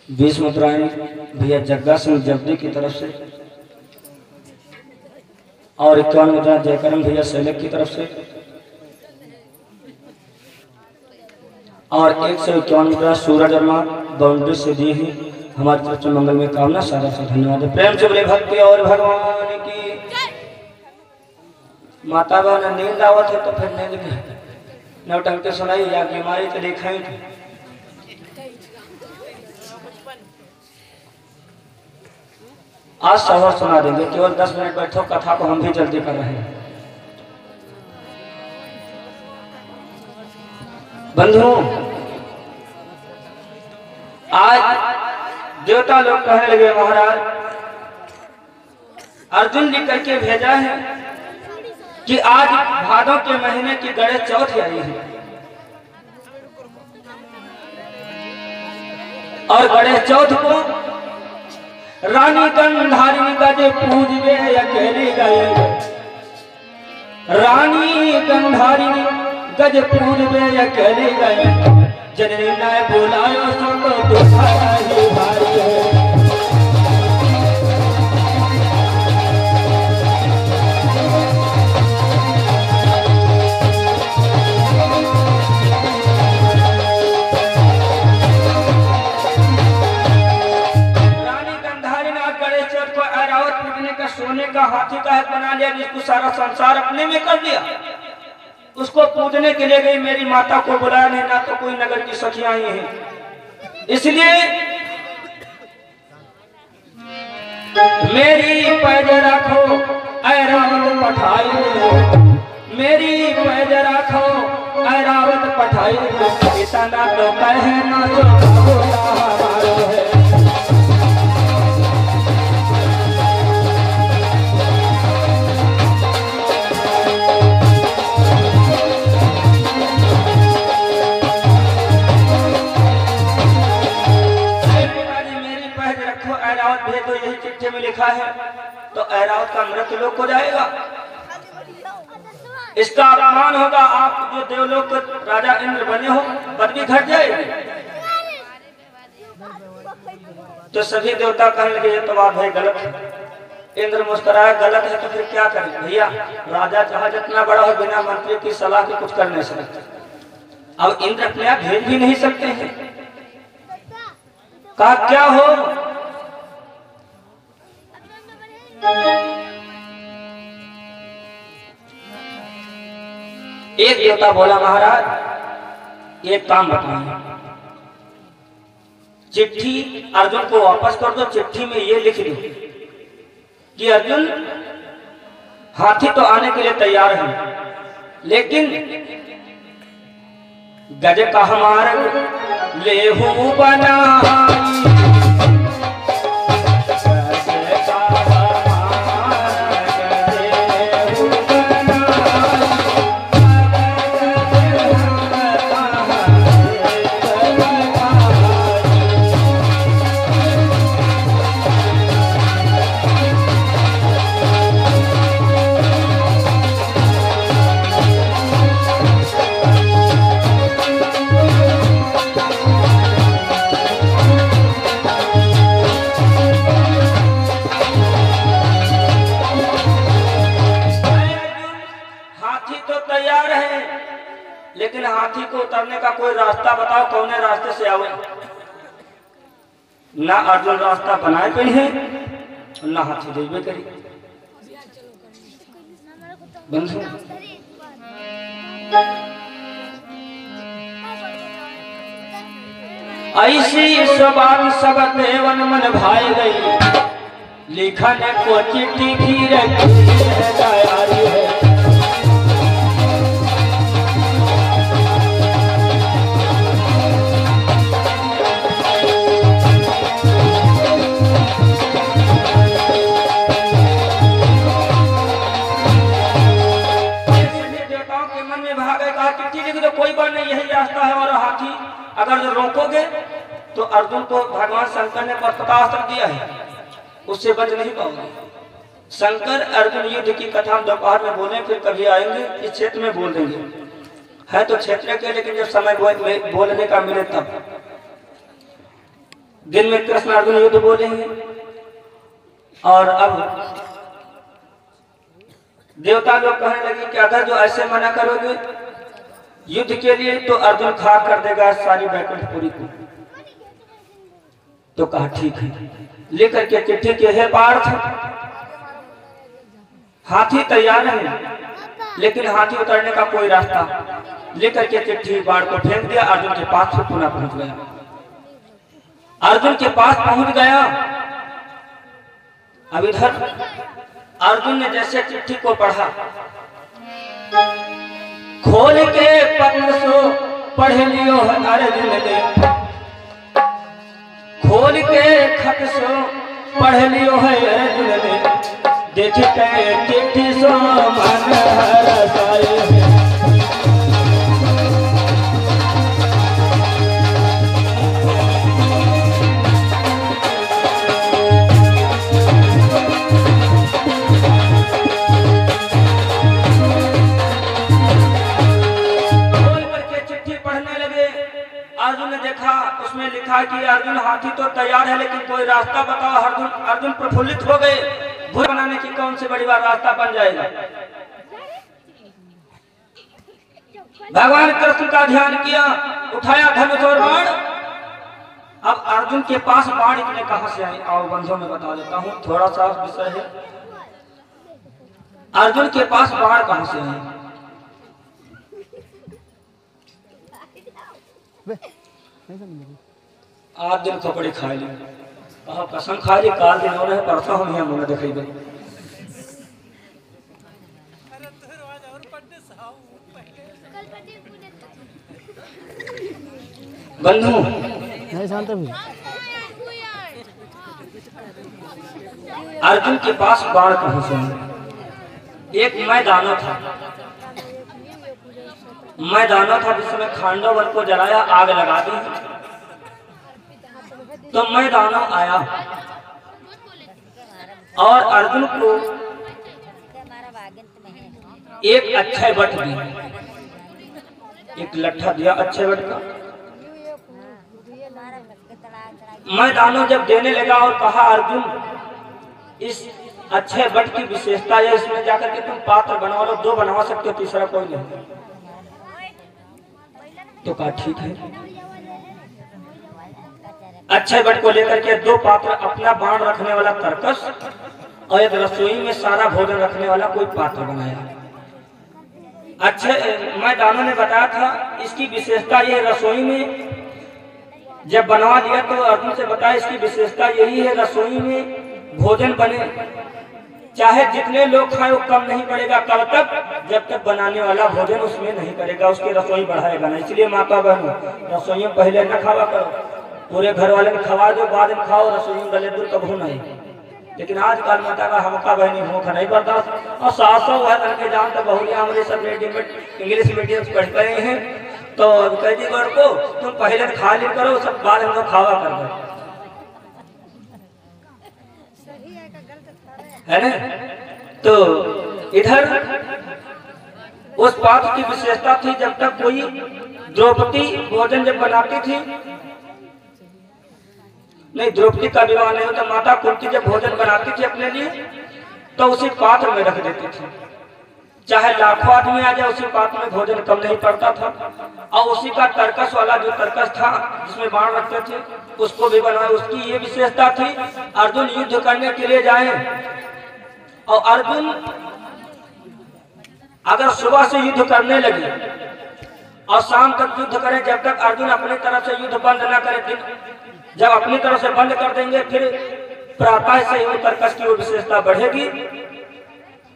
Speaker 1: बीस मुद्राएं भैया जग्गा सिंह जब्दी की तरफ से, और 51 मुद्रा जयकरण भैया सैलक की तरफ से, और 151 मुद्रा सूरज वर्मा बाउंड्री से दी है। हमारी तरफ से मंगल में कामना, सारा से धन्यवाद। प्रेम से बोले भक्ति और भगवान की। माता बहन नींद आवत है तो फिर नींद के नौटंकी सुनाई या बीमारी तो दिखाई। आज सवार सुना देंगे, केवल 10 मिनट बैठो, कथा को हम भी जल्दी कर रहे हैं। बंधुओं आज देवता लोग कहने लगे महाराज अर्जुन लिख करके भेजा है कि आज भादों के महीने की गणेश चौथ आई है, और गणेश चौथ को रानी गंधारिणी का जो पूजवे अकेली गए, रानी गंधारिणी गज पूजवे अकेली गए, जननी ने बुलायो सो तो दुखाया ही भारी है। सोने का हाथी का हाथ बना लिया, जिसको सारा संसार अपने में कर लिया, उसको पूजने के लिए गई। मेरी माता को बुलाया नहीं, ना तो कोई नगर की सखियां आई हैं। इसलिए मेरी पैज रखो ऐरावत पठाई, मेरी पैज रखो ऐरावत पठाई, इतना तो कहे ना तो हमारो है। ऐरावत भेज दो, यही चिट्ठी में लिखा है, तो ऐरावत का मृत्यु लोक हो जाएगा, इसका अपमान होगा, आप जो देवलोक राजा इंद्र बने हो पदवी घट जाएगी। तो सभी देवता कहने लगे ये तो बात है गलत है। इंद्र मुस्कुराया, गलत है तो फिर क्या करें भैया, राजा चाहे जितना बड़ा हो बिना मंत्री की सलाह के कुछ कर नहीं सकते। अब इंद्र अपने आप भेज भी नहीं सकते हैं। कहा क्या हो, एक देवता बोला महाराज एक काम बताइए, चिट्ठी अर्जुन को वापस कर दो, चिट्ठी में ये लिख दो कि अर्जुन हाथी तो आने के लिए तैयार है, लेकिन गज का मार्ग लेहू बनाई, लेकिन हाथी को उतरने का कोई रास्ता बताओ, कौन रास्ते से आवे। ना अर्जुन रास्ता बनाए पे है, ना हाथी देवे करी। बंधु ऐसी सवाल सब देवन मन भाई गई, लिखन को चिट्ठी भी रखी है। तो कोई बात नहीं, यही रास्ता है, और हाथी अगर जो रोकोगे तो अर्जुन को भगवान शंकर ने पाशुपतास्त्र दिया है, उससे बच नहीं पाओगे। शंकर अर्जुन युद्ध की कथा हम दोपहर में बोले, फिर कभी आएंगे इस क्षेत्र में बोल देंगे, है तो क्षेत्र के, लेकिन जब समय बोलने का मिले तब। दिन में कृष्ण अर्जुन युद्ध बोलेंगे, और अब देवता लोग कहने लगे कि अगर जो ऐसे मना करोगे युद्ध के लिए तो अर्जुन खा कर देगा सारी बैकुंठपुरी को। तो कहा ठीक है, लेकर के चिट्ठी के हे पार्थ, हाथी तैयार है, लेकिन हाथी उतरने का कोई रास्ता, लेकर के चिट्ठी बाढ़ को फेंक दिया। अर्जुन के पास से पुनः पहुंच गया, अर्जुन के पास पहुंच गया। अब इधर अर्जुन ने जैसे चिट्ठी को पढ़ा, खोल के पत्र सो पढ़ लियो अर्जुन ने, खोल के खत सो पढ़ लियो है अर्जुन ने, देख के चिट्ठी सो मन हर्षाए। अर्जुन ने देखा उसमें लिखा कि अर्जुन हाथी तो तैयार है, लेकिन कोई रास्ता बताओ। अर्जुन प्रफुल्लित हो गए, भूत बनाने की कौन सी बड़ी बात, रास्ता बन जाएगा। भगवान कृष्ण का ध्यान किया, उठाया धनुष और बाण। अब अर्जुन के पास बाण इतने कहां से आए, आओ बंधुओं में बता देता हूं, थोड़ा सा विषय है। अर्जुन के पास बाण कहां से आए, आज दिन कपड़े खा ली, कहा कसम खा ली, काल दिन और है, परसों हम यहाँ मुंह देखेंगे। बंधु अर्जुन के पास बाण कहां से आए। एक मैदान था जिसमें खांडव वन को जलाया, आग लगा दी, तो मैदान आया। और अर्जुन को एक अक्षय वट दिया, एक लट्ठा दिया अक्षय वट का। मैदानों जब देने लगा और कहा अर्जुन इस अक्षय वट की विशेषता है इसमें जाकर के तुम पात्र बनवा लो, 2 बनवा सकते हो, तीसरा कोई नहीं। तो कहा ठीक है। अक्षय वट को लेकर के 2 पात्र, अपना बाण रखने वाला तरकस और एक रसोई में सारा भोजन रखने वाला कोई पात्र बनाया। मैदानों ने बताया था इसकी विशेषता ये, रसोई में जब बनवा लिया तो अर्जुन से बताया इसकी विशेषता यही है, रसोई में भोजन बने चाहे जितने लोग खाएं वो कम नहीं पड़ेगा। कब तक? जब तक बनाने वाला भोजन उसमें नहीं करेगा, उसकी रसोई बढ़ाएगा नहीं। इसलिए माता बहनों रसोई में पहले न खावा करो, पूरे घर वाले में खवा दो, बाद में खाओ, रसोई में गले दूर कभी नहीं। लेकिन आजकल माता का हमका बहनी भूख नहीं बर्दाश्त, और 700 करके जान तो बहुरिया हमारे सब रेडीमेड इंग्लिश मीडियम पढ़ गए हैं, तो कह दी घर को तुम पहले खा ली करो, सब बाद हम लोग खावा कर दो, है ना। तो इधर उस पात्र की विशेषता थी, जब तक कोई द्रौपदी भोजन जब बनाती थी, नहीं द्रौपदी का विवाह नहीं होता, माता कुंती जब भोजन बनाती थी अपने लिए तो उसी पात्र में रख देती थी, चाहे लाखों आदमी आ जाए उसी पात्र में भोजन कम नहीं पड़ता था। और उसी का तरकस वाला जो तरकस था जिसमें बाण रखते थे उसको भी बनाया। उसकी ये विशेषता थी अर्जुन युद्ध करने के लिए जाए और अर्जुन अगर सुबह से युद्ध करने लगे और शाम तक युद्ध करें, जब तक अर्जुन अपनी तरफ से युद्ध बंद न करे, जब अपनी तरफ से बंद कर देंगे फिर प्रातः से ही तरकस की वो विशेषता बढ़ेगी।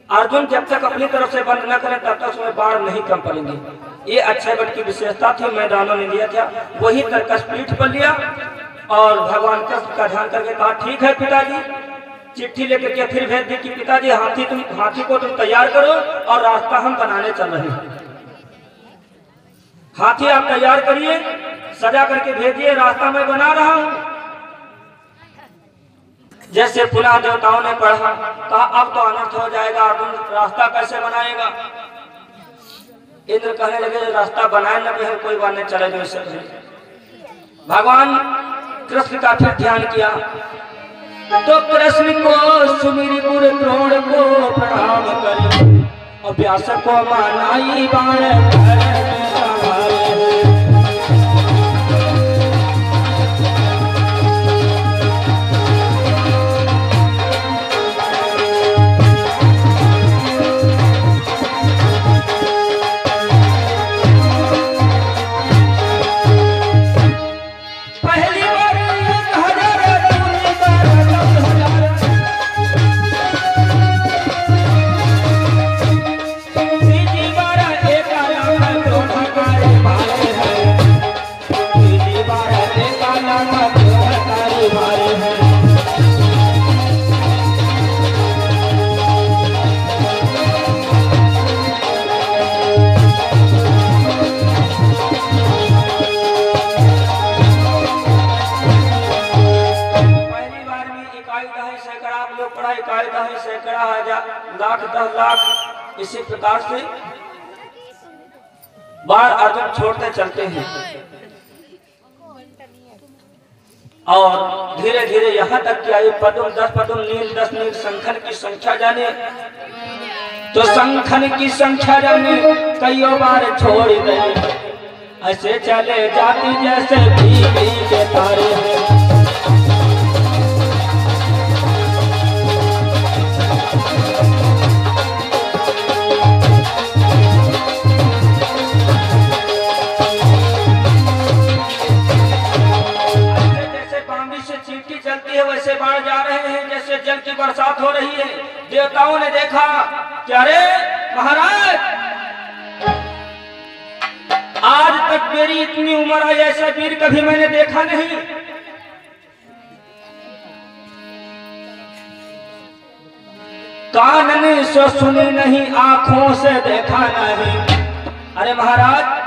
Speaker 1: अर्जुन जब तक अपनी तरफ से बंद न करें तब तक उसमें बाण नहीं कम पड़ेंगे। ये अक्षय वट की विशेषता थी, मैदानों ने लिया था, वही तरकस पीठ पर लिया और भगवान कृष्ण का ध्यान करके कहा ठीक है पिताजी। चिट्ठी लेकर के फिर भेज दी कि पिताजी हाथी को तुम तैयार करो और रास्ता हम बनाने चल रहे हैं। हाथी आप तैयार करिए, सजा करके भेजिए, रास्ता मैं बना रहा हूं। जैसे पुनः देवताओं ने पढ़ा, कहा अब तो अनर्थ हो जाएगा, अर्जुन रास्ता कैसे बनाएगा। इंद्र कहने लगे रास्ता बनाए न भी कोई बात नहीं, चले जो इससे। भगवान कृष्ण का फिर ध्यान किया तो कृष्ण को सुमिर गुर द्रोण को प्रणाम करी और व्यास को मानाई बाण लाख 10 लाख इसी प्रकार से बाण अर्जुन छोड़ते चलते हैं और धीरे धीरे यहाँ तक कि आई पदुम 10 पदुम नील 10 नील शंखन की संख्या जाने तो शंखन की संख्या जाने कईयों बार छोड़ गई, ऐसे चले जाती जैसे भीगी के तारे हैं। चलती है वैसे बाण जा रहे हैं जैसे जल की बरसात हो रही है। देवताओं ने देखा कि अरे महाराज आज तक मेरी इतनी उम्र आई ऐसा वीर कभी मैंने देखा नहीं। कान से सुनी नहीं, आंखों से देखा नहीं। अरे महाराज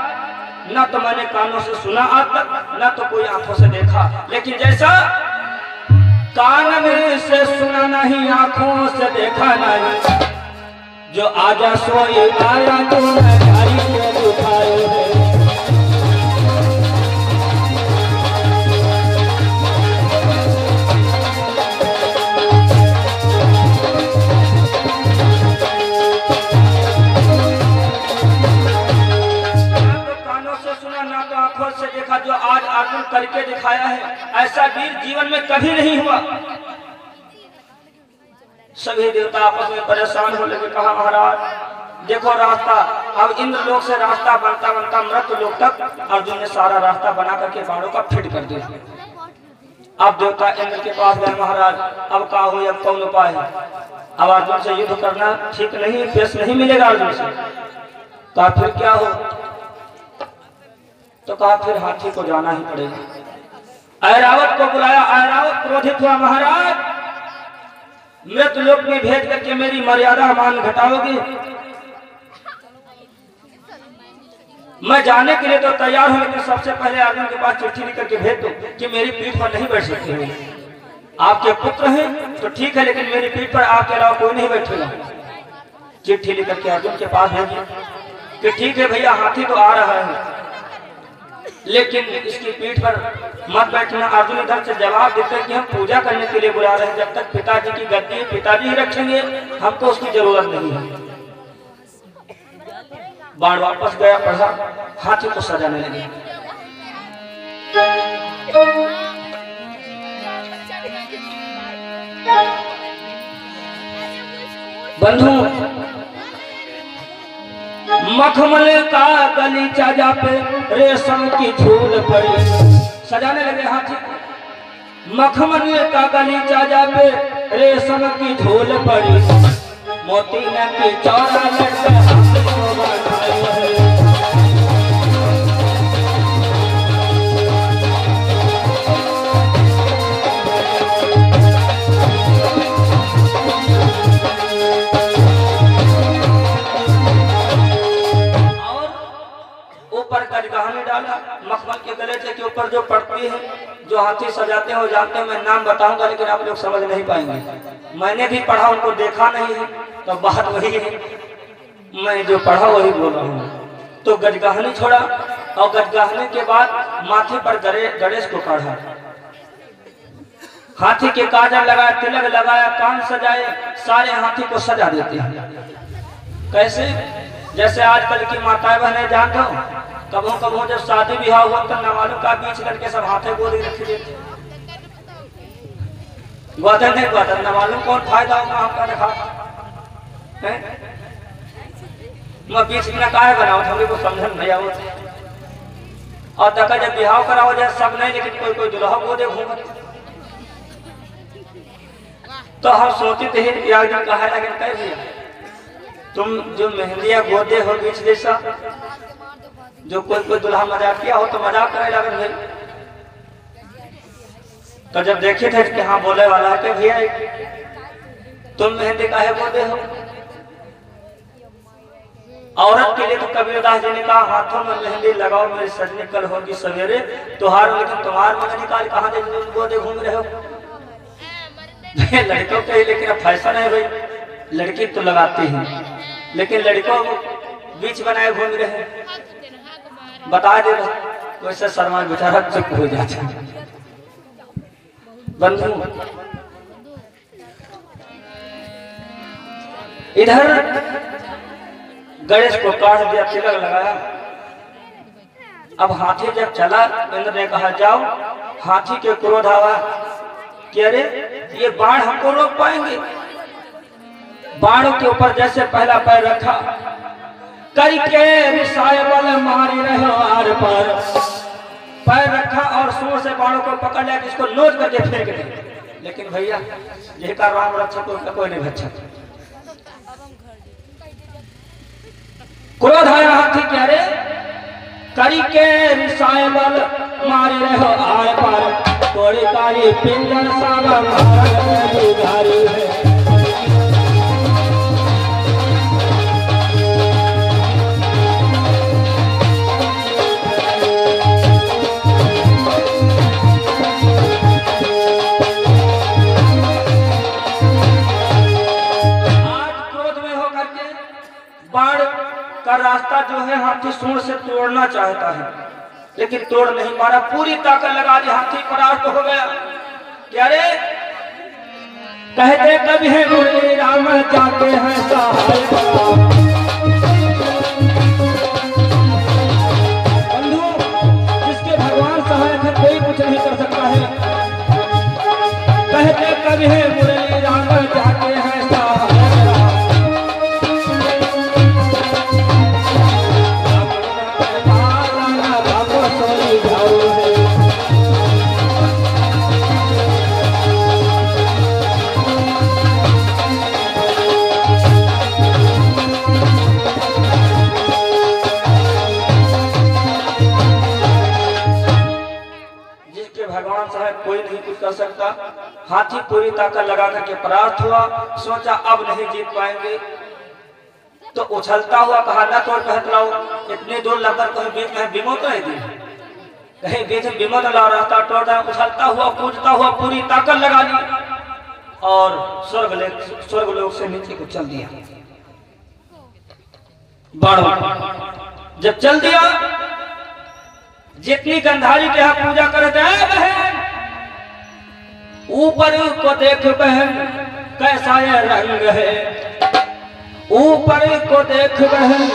Speaker 1: न तो मैंने कानों से सुना आज तक, न तो कोई आंखों से देखा, लेकिन जैसा कान में से सुना नहीं, आंखों से देखा नहीं, जो आजा सोई आया तो नजारी के उठाए है। आंखों से देखा, जो आज अर्जुन करके दिखाया है, ऐसा वीर जीवन में कभी नहीं हुआ। सभी देवता आपस में परेशान होने लगे, कहा महाराज देखो रास्ता, अब इंद्र लोक से रास्ता बनता बनता मृत लोक तक अर्जुन ने सारा रास्ता बना करके बाणों का फिट कर दिया। अब देवता इंद्र के पास गए, महाराज अब का हो, अब कौन उपाय है? अब अर्जुन से युद्ध करना ठीक नहीं, पेश नहीं मिलेगा अर्जुन से। कहा फिर क्या हो? तो कहा फिर हाथी को जाना ही पड़ेगा। ऐरावत को बुलाया, ऐरावत क्रोधित हुआ, महाराज मृत लोक में भेज करके मेरी मर्यादा मान घटाओगे? मैं जाने के लिए तो तैयार हूं, लेकिन सबसे पहले अर्जुन के पास चिट्ठी लिख करके भेज दो कि मेरी पीठ पर नहीं बैठ सकते। आपके पुत्र हैं तो ठीक है, लेकिन मेरी पीठ पर आपके अलावा कोई नहीं बैठेगा। चिट्ठी लिख करके अर्जुन के पास भेजिए कि ठीक है भैया, हाथी तो आ रहा है लेकिन इसकी पीठ पर मत बैठना। अर्जुन इधर से जवाब देते हैं कि हम पूजा करने के लिए बुला रहे हैं, जब तक पिताजी की गद्दी पिताजी ही रखेंगे, हमको उसकी जरूरत नहीं है। बाण वापस गया, पढ़ा, हाथी को सजाने लगे। बंधु, मखमल का गलीचा जा पे रेशम की झूल पड़ी, सजाने लगे हाथी। मखमल का गलीचा जा पे रेशम की झूल पड़ी, मोती न की चौरा लड़का हाथी को बनाए है। गजगहाने डाला, मखमल के गलेचे के ऊपर जो पड़ती है, जो हाथी सजाते हो जानते हैं, मैं नाम बताऊंगा लेकिन आप लोग समझ नहीं पाएंगे। मैंने भी पढ़ा, उनको देखा नहीं है, तो बात वही है, मैं जो पढ़ा वही बोल रहा हूँ। तो गजगहानी छोड़ा और गजगहाने के बाद माथे पर गणेश को काढ़ा, हाथी के काजल लगाया, तिलक लगाया, कान सजाए, सारे हाथी को सजा देते हैं। कैसे? जैसे आजकल की माताएं बहनें जानते हो, कबो कबो जब शादी ब्याह हुआ तो नवालों का बीच करके सब हाथे गोदी रख देते। गोदन नहीं गोदन, नवालों कौन फायदा होगा आपका रखा है? मैं बीच में काहे बनाओ, हमरे को समझन नहीं आओ। और तक जब ब्याह कराओ जाए सब नहीं, लेकिन कोई कोई दुल्हा गोदे घूमत। तो हम सोचते थे एक दिन कहा लेकिन कह दिया, तुम जो मेहंदिया गोदे हो बीच जैसा, जो कोई दुल्हा मजाक किया हो तो मजाक करे लगन है। तो जब देखे थे कि हाँ बोले वाला है, भैया तुम मेहंदी काहे गोदे हो? औरत के लिए तो कबीरदास जी ने कहा, हाथों में मेहंदी लगाओ मेरी सजनी, कल होगी सवेरे तुहार, लेकिन तुम्हार मन निकाल कहाँ गोदे घूम रहे हो? लड़कों के ही, लेकिन अब फैशन है भाई, लड़की तो लगाती है, लेकिन लड़कों बीच बनाए घूम रहे हैं। बता दे वैसे शर्मा बेचारा चुप हो जाता है। बंधु, इधर गणेश को काट दिया, तिलक लगाया। अब हाथी जब चला, इंद्र ने कहा जाओ। हाथी के क्रोध आवा कि अरे ये बाण हमको रोक पाएंगे? बाणों के ऊपर जैसे पहला पैर रखा, करके रिसाए बल मारी रहे आर पर, पैर रखा और सूर से बाणों को पकड़ लिया कि इसको नोच करके फेंक दे। लेकिन भैया यही का राम रक्षक तो कोई नहीं भक्षक। क्रोध आया हाथी के, अरे करके रिसाए बल मारी रहे आर पर, कोड़ी कारी पिंजर सावा मारी है। रास्ता जो है हाथी सूंड से तोड़ना चाहता है, लेकिन तोड़ नहीं पा रहा। पूरी ताकत लगा दी, हाथी परास्त हो गया। क्या रे कहते कभी है मुरली राम जाते हैं सहाय। बंधु, जिसके भगवान सहायक है कोई कुछ नहीं कर सकता है। कहते कभी है मुरली राम जाते हैं सहाय। भगवान साहब कोई नहीं कुछ कर सकता। हाथी पूरी ताकत लगा करके परास्त हुआ। सोचा अब नहीं जीत पाएंगे, तो उछलता हुआ कहा ना तोड़ कहतलाओ, इतनी दूर लगकर कहीं बीच में बिमो तो नहीं दी, कहीं बीच में बिमो ला रास्ता तोड़ रहा। उछलता हुआ कूदता हुआ पूरी ताकत लगा ली और स्वर्ग लोक से नीचे को चल दिया। बाढ़ जब चल दिया, जितनी गंधारी के यहाँ पूजा करते हैं बहन, ऊपर को देख बहन कैसा ये रंग है, ऊपर को देख बहन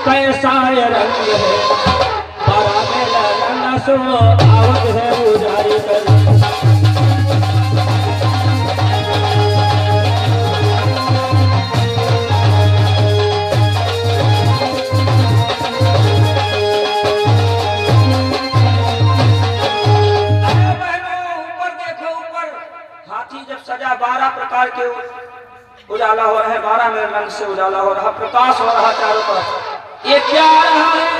Speaker 1: कैसा ये रंग है। पारा मेला रंग सो आवत है उजारी कर। सजा 12 प्रकार के उजाला हो रहा है, 12 में रंग से उजाला हो रहा, प्रकाश हो रहा चारों तरफ। ये क्या आ रहा है?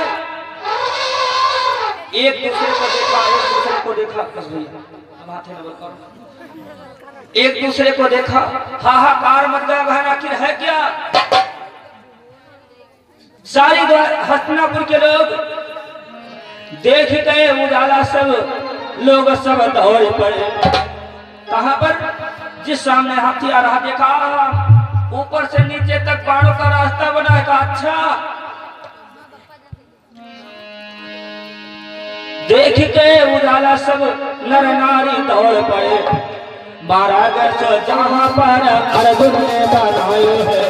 Speaker 1: एक दूसरे को देखा, एक दूसरे को देखा, बस भैया माथे में बोल, एक दूसरे को देखा, हाहाकार मच गया बहन, आखिर है क्या? सारी हस्तिनापुर के लोग देख गए उजाला, सब लोग सब दौड़ पड़े। कहां पर? जिस सामने हाथी आ रहा देखा, ऊपर से नीचे तक पहाड़ों का रास्ता बना है। अच्छा देख के उजाला सब नर नारी दौड़ पड़े। 12 अगस्त जहां पर अर्जुन ने बनाए है,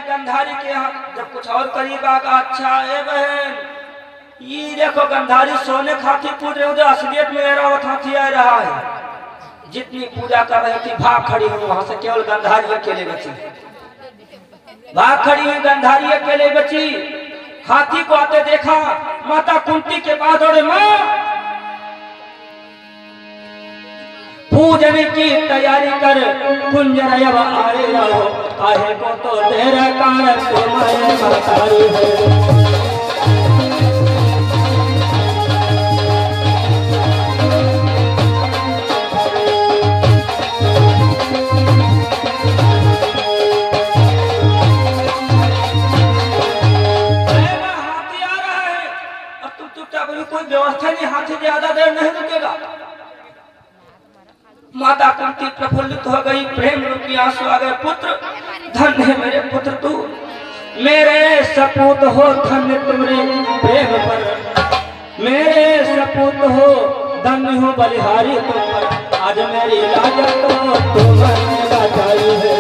Speaker 1: गंधारी के यहाँ जब कुछ और करीब आगा। अच्छा है बहन, ये देखो गंधारी सोने खाती पूज रहे, उधर असलियत में एरावत हाथी आ रहा है। जितनी पूजा कर रही थी भाग खड़ी हुई, वहां से केवल गंधारी अकेले बची। भाग खड़ी हुई गंधारी अकेले बची। हाथी को आते देखा, माता कुंती के पास दौड़े, माँ पूजन की तैयारी कर, कुंजर अब आए रहो, काहे को तो तेरा कारण तुम्हारे महतारी है। हाथी आ रहा है और तुम चुपचाप, कोई व्यवस्था नहीं, हाथी ज्यादा देर नहीं रुकेगा। माता कुंती प्रफुल्लित हो गई, प्रेम रूपी आंसू आ गए। पुत्र धन्य है मेरे पुत्र, तू मेरे सपूत हो, धन्य तुमरे प्रेम पर, मेरे सपूत हो, धन्य हो बलिहारी तुम पर। आज मेरी राजा तो तुम्हें बचाई है।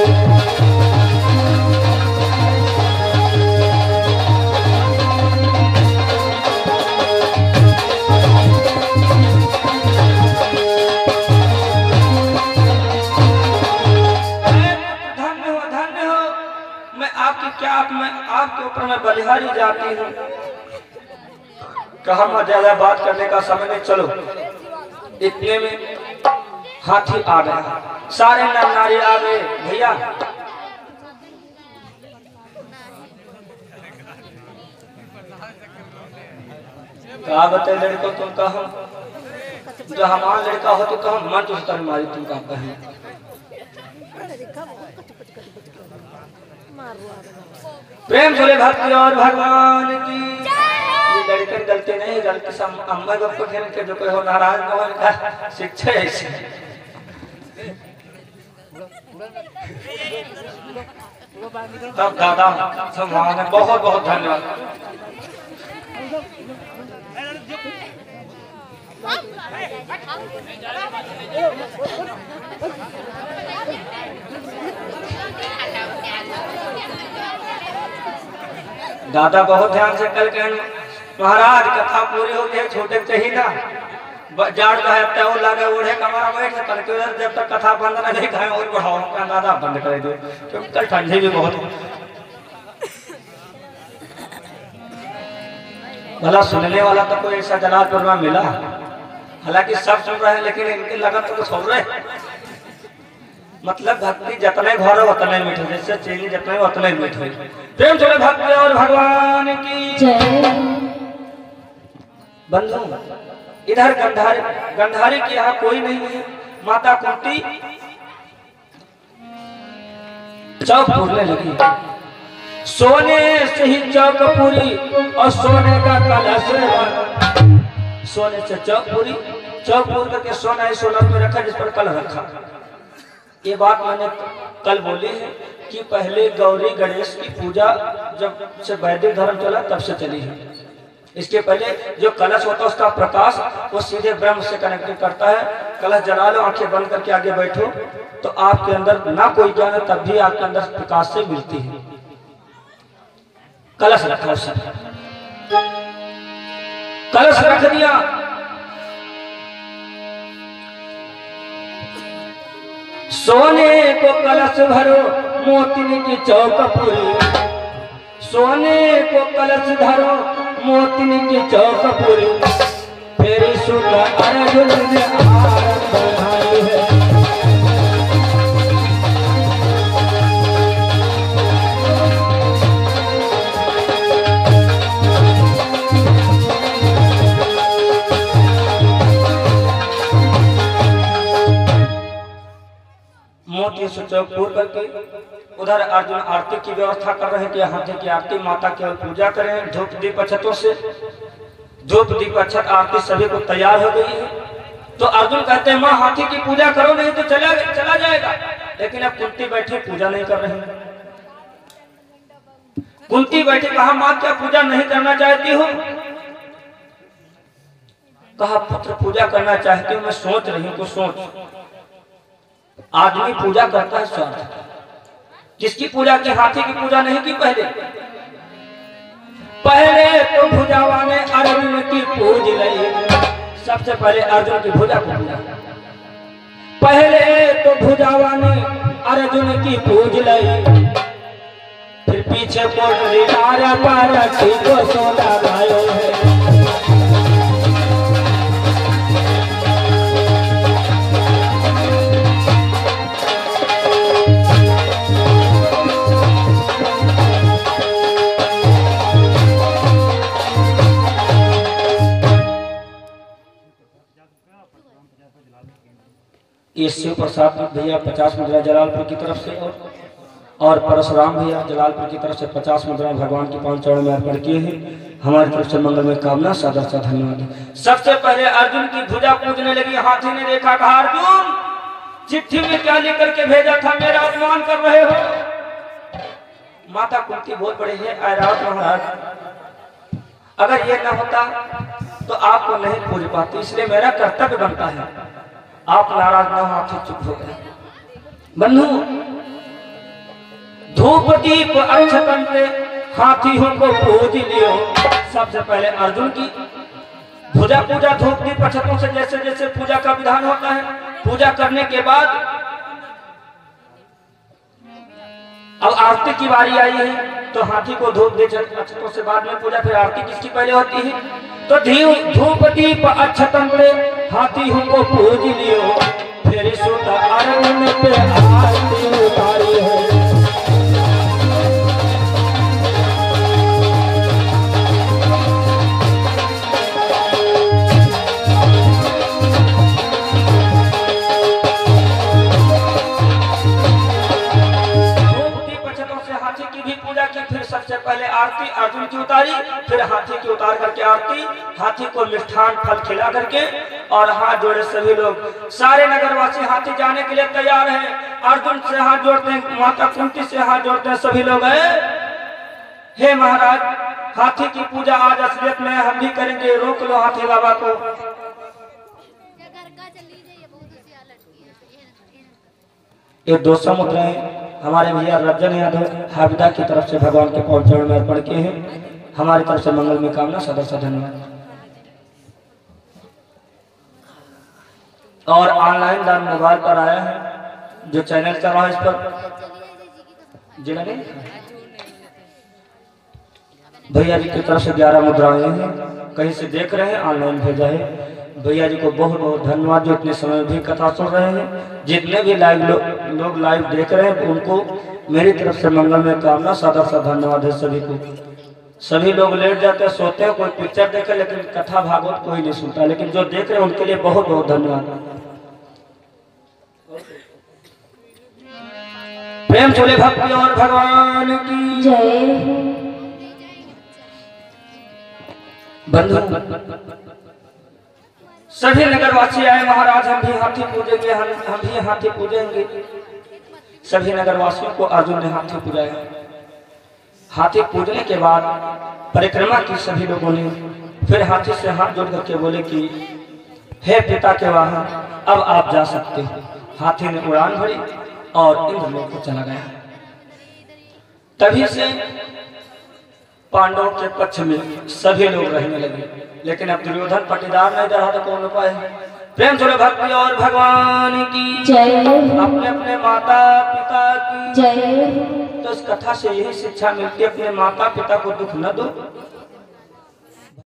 Speaker 1: आपके ऊपर मैं बलिहारी जाती हूँ। कहा मैं ज्यादा बात करने का समय नहीं, चलो। इतने में हाथी आ गया, सारे नर नारी आ गए। भैया कहा बता लड़को, तुम कहा जो हमारा लड़का हो तो कहा मन तो मारी, तुम कहा कहीं प्रेम से भक्ति और भगवान की ये लड़कन गलती नहीं, गलती सब अम्मा को खेल के जो कोई हो नाराज न हो, इनका शिक्षा ऐसी। तब दादा सम्मान, बहुत बहुत धन्यवाद। दादा बहुत ध्यान से कल के महाराज कथा पूरी हो गई, छोटे चाहिए ना जाड़ का वो लगे ओढ़े कमरा बैठ करके जब तक कथा बंद न नहीं खाए और बढ़ाओ का दादा बंद कर दो, क्योंकि कल ठंडी भी बहुत। भला सुनने वाला तो कोई ऐसा जलालपुर में मिला, हालांकि सब सुन रहे हैं लेकिन इनके लगन तो कुछ हो रहे। मतलब भक्ति जितने घर उतने मीठे, जैसे चीनी जितने उतने मीठे। प्रेम से भक्ति और भगवान की जय। बंधु इधर गंधारी के यहाँ कोई नहीं है। माता कुंती चौक पूरने लगी, सोने से ही चौक पूरी और सोने का कलश, सोने से चौक पूरी, चौक पूर करके सोना ही सोना में रखा जिस पर कल रखा। ये बात मैंने कल बोली है कि पहले गौरी गणेश की पूजा जब से वैदिक धर्म चला तब से चली है। इसके पहले जो कलश होता है उसका प्रकाश वो सीधे ब्रह्म से कनेक्ट करता है। कलश जला लो, आंखें बंद करके आगे बैठो तो आपके अंदर ना कोई ज्ञान है तब भी आपके अंदर प्रकाश से मिलती है। कलश रखा, कलश रख दिया, सोने को कलश भरो मोती की चौक पूरी, सोने को कलश धरो मोती की चौक पूरी, फेरी सुन अर्जुन ने आरत बढ़ाई है। मोती से चौक पूर करके उधर अर्जुन आरती की व्यवस्था कर रहे हैं कि हाथी की आरती, माता केवल पूजा करें धूप दीप अक्षतों से। धूप दीप अक्षत आरती सभी को तैयार हो गई है। तो अर्जुन कहते हैं माँ हाथी की पूजा करो नहीं तो चला जाएगा। लेकिन अब कुंती बैठी पूजा नहीं कर रही। कुंती बैठी, कहा माँ क्या पूजा नहीं करना चाहती हो? कहा पुत्र पूजा करना चाहती हूँ, मैं सोच रही हूँ। तो सोच, आदमी पूजा करता है स्वार्थ, किसकी पूजा की? हाथी की पूजा नहीं की। पहले तो भुजावा ने अर्जुन की पूज ली, सबसे पहले अर्जुन की भुजा को पूजा। पहले तो भुजावा ने अर्जुन की पूज ली, फिर पीछे को सोना भाई है। ये शिव प्रसाद भैया 50 मुद्रा जलालपुर की तरफ से और परशुराम भैया जलालपुर की तरफ से 50 मुद्रा भगवान के पांच चरणों में अर्पण किए हैं। हमारी तरफ से मंगल में कामना सादर सा धन्यवाद। सबसे पहले अर्जुन की भुजा पूजने लगी। हाथी ने देखा, कहा अर्जुन चिट्ठी में क्या लिख करके भेजा था, मेरा अपमान कर रहे हो। माता कुंती बोल पड़ी है, ऐरावत महाराज अगर ये न होता तो आपको नहीं पूज पाती, इसलिए मेरा कर्तव्य बनता है। आप नाराज न हो, हाथी चुप हो गए। बंधु धूप दीप अक्षतन पे हाथी को पूज लियो। सबसे पहले अर्जुन की भुजा पूजा धूप दीप अक्षतों से जैसे जैसे पूजा का विधान होता है। पूजा करने के बाद अब आरती की बारी आई है, तो हाथी को धूप दीप अक्षतों से बाद में पूजा, फिर आरती किसकी पहले होती है? तो धूप दीप अक्षतन पे हाथी को पूज लियो, फिर सुत अर्जुन पे आरती उतारी है। धूप दीप अक्षतों से हाथी की अर्जुन की उतारी, फिर हाथी की उतार करके आरती, हाथी को मिष्ठान फल खिला करके और हाथ जोड़े सभी लोग। सारे नगरवासी हाथी जाने के लिए तैयार हैं। अर्जुन से हाथ जोड़ते हैं, माता कुंती से हाथ जोड़ते हैं सभी लोग। हे महाराज, हाथी की पूजा आज असलियत में हम भी करेंगे, रोक लो हाथी बाबा को। ये 200 मुद्राएं हमारे भैया रंजन यादव हाविदा की तरफ से भगवान के पांव चरण में अर्पण किए हैं। हमारी तरफ से मंगल में कामना, सदा सदा धन्यवाद। और ऑनलाइन दान मोबाइल पर आया है, जो चैनल चल रहा है इस पर जी लगे भैया जी की तरफ से 11 मुद्राएं हैं, कहीं से देख रहे हैं, ऑनलाइन भेजा है। भैया जी को बहुत बहुत धन्यवाद, जो इतने समय भी कथा सुन रहे हैं। जितने भी लाइव लोग लाइव देख रहे हैं उनको मेरी तरफ से मंगल में कामना, सदा सा धन्यवाद है सभी को। सभी लोग लेट जाते हैं, सोते हैं, कोई पिक्चर देखे लेकिन कथा भागवत कोई नहीं सुनता, लेकिन जो देख रहे हैं उनके लिए बहुत बहुत धन्यवाद। प्रेम चले भक्ति और भगवान की जय। बंधु सभी नगरवासी आए, महाराज हम भी हाथी पूजेंगे, हम भी हाथी पूजेंगे। सभी नगरवासियों को अर्जुन ने हाथी पूजाया। हाथी पूजने के बाद परिक्रमा की सभी लोगों ने, फिर हाथी से हाथ जोड़ करके बोले कि हे पिता के वाहन, अब आप जा सकते हो। हाथी ने उड़ान भरी और इंद्रलोक को चला गया। तभी से पांडवों के पक्ष में सभी लोग रहने लगे, लेकिन अब दुर्योधन पटीदार नहीं रहा तो कौन उपाय है। प्रेम चलो भक्ति और भगवान की जय, अपने अपने माता पिता की जय। तो इस कथा से यही शिक्षा मिलती है, अपने माता पिता को दुख न दो,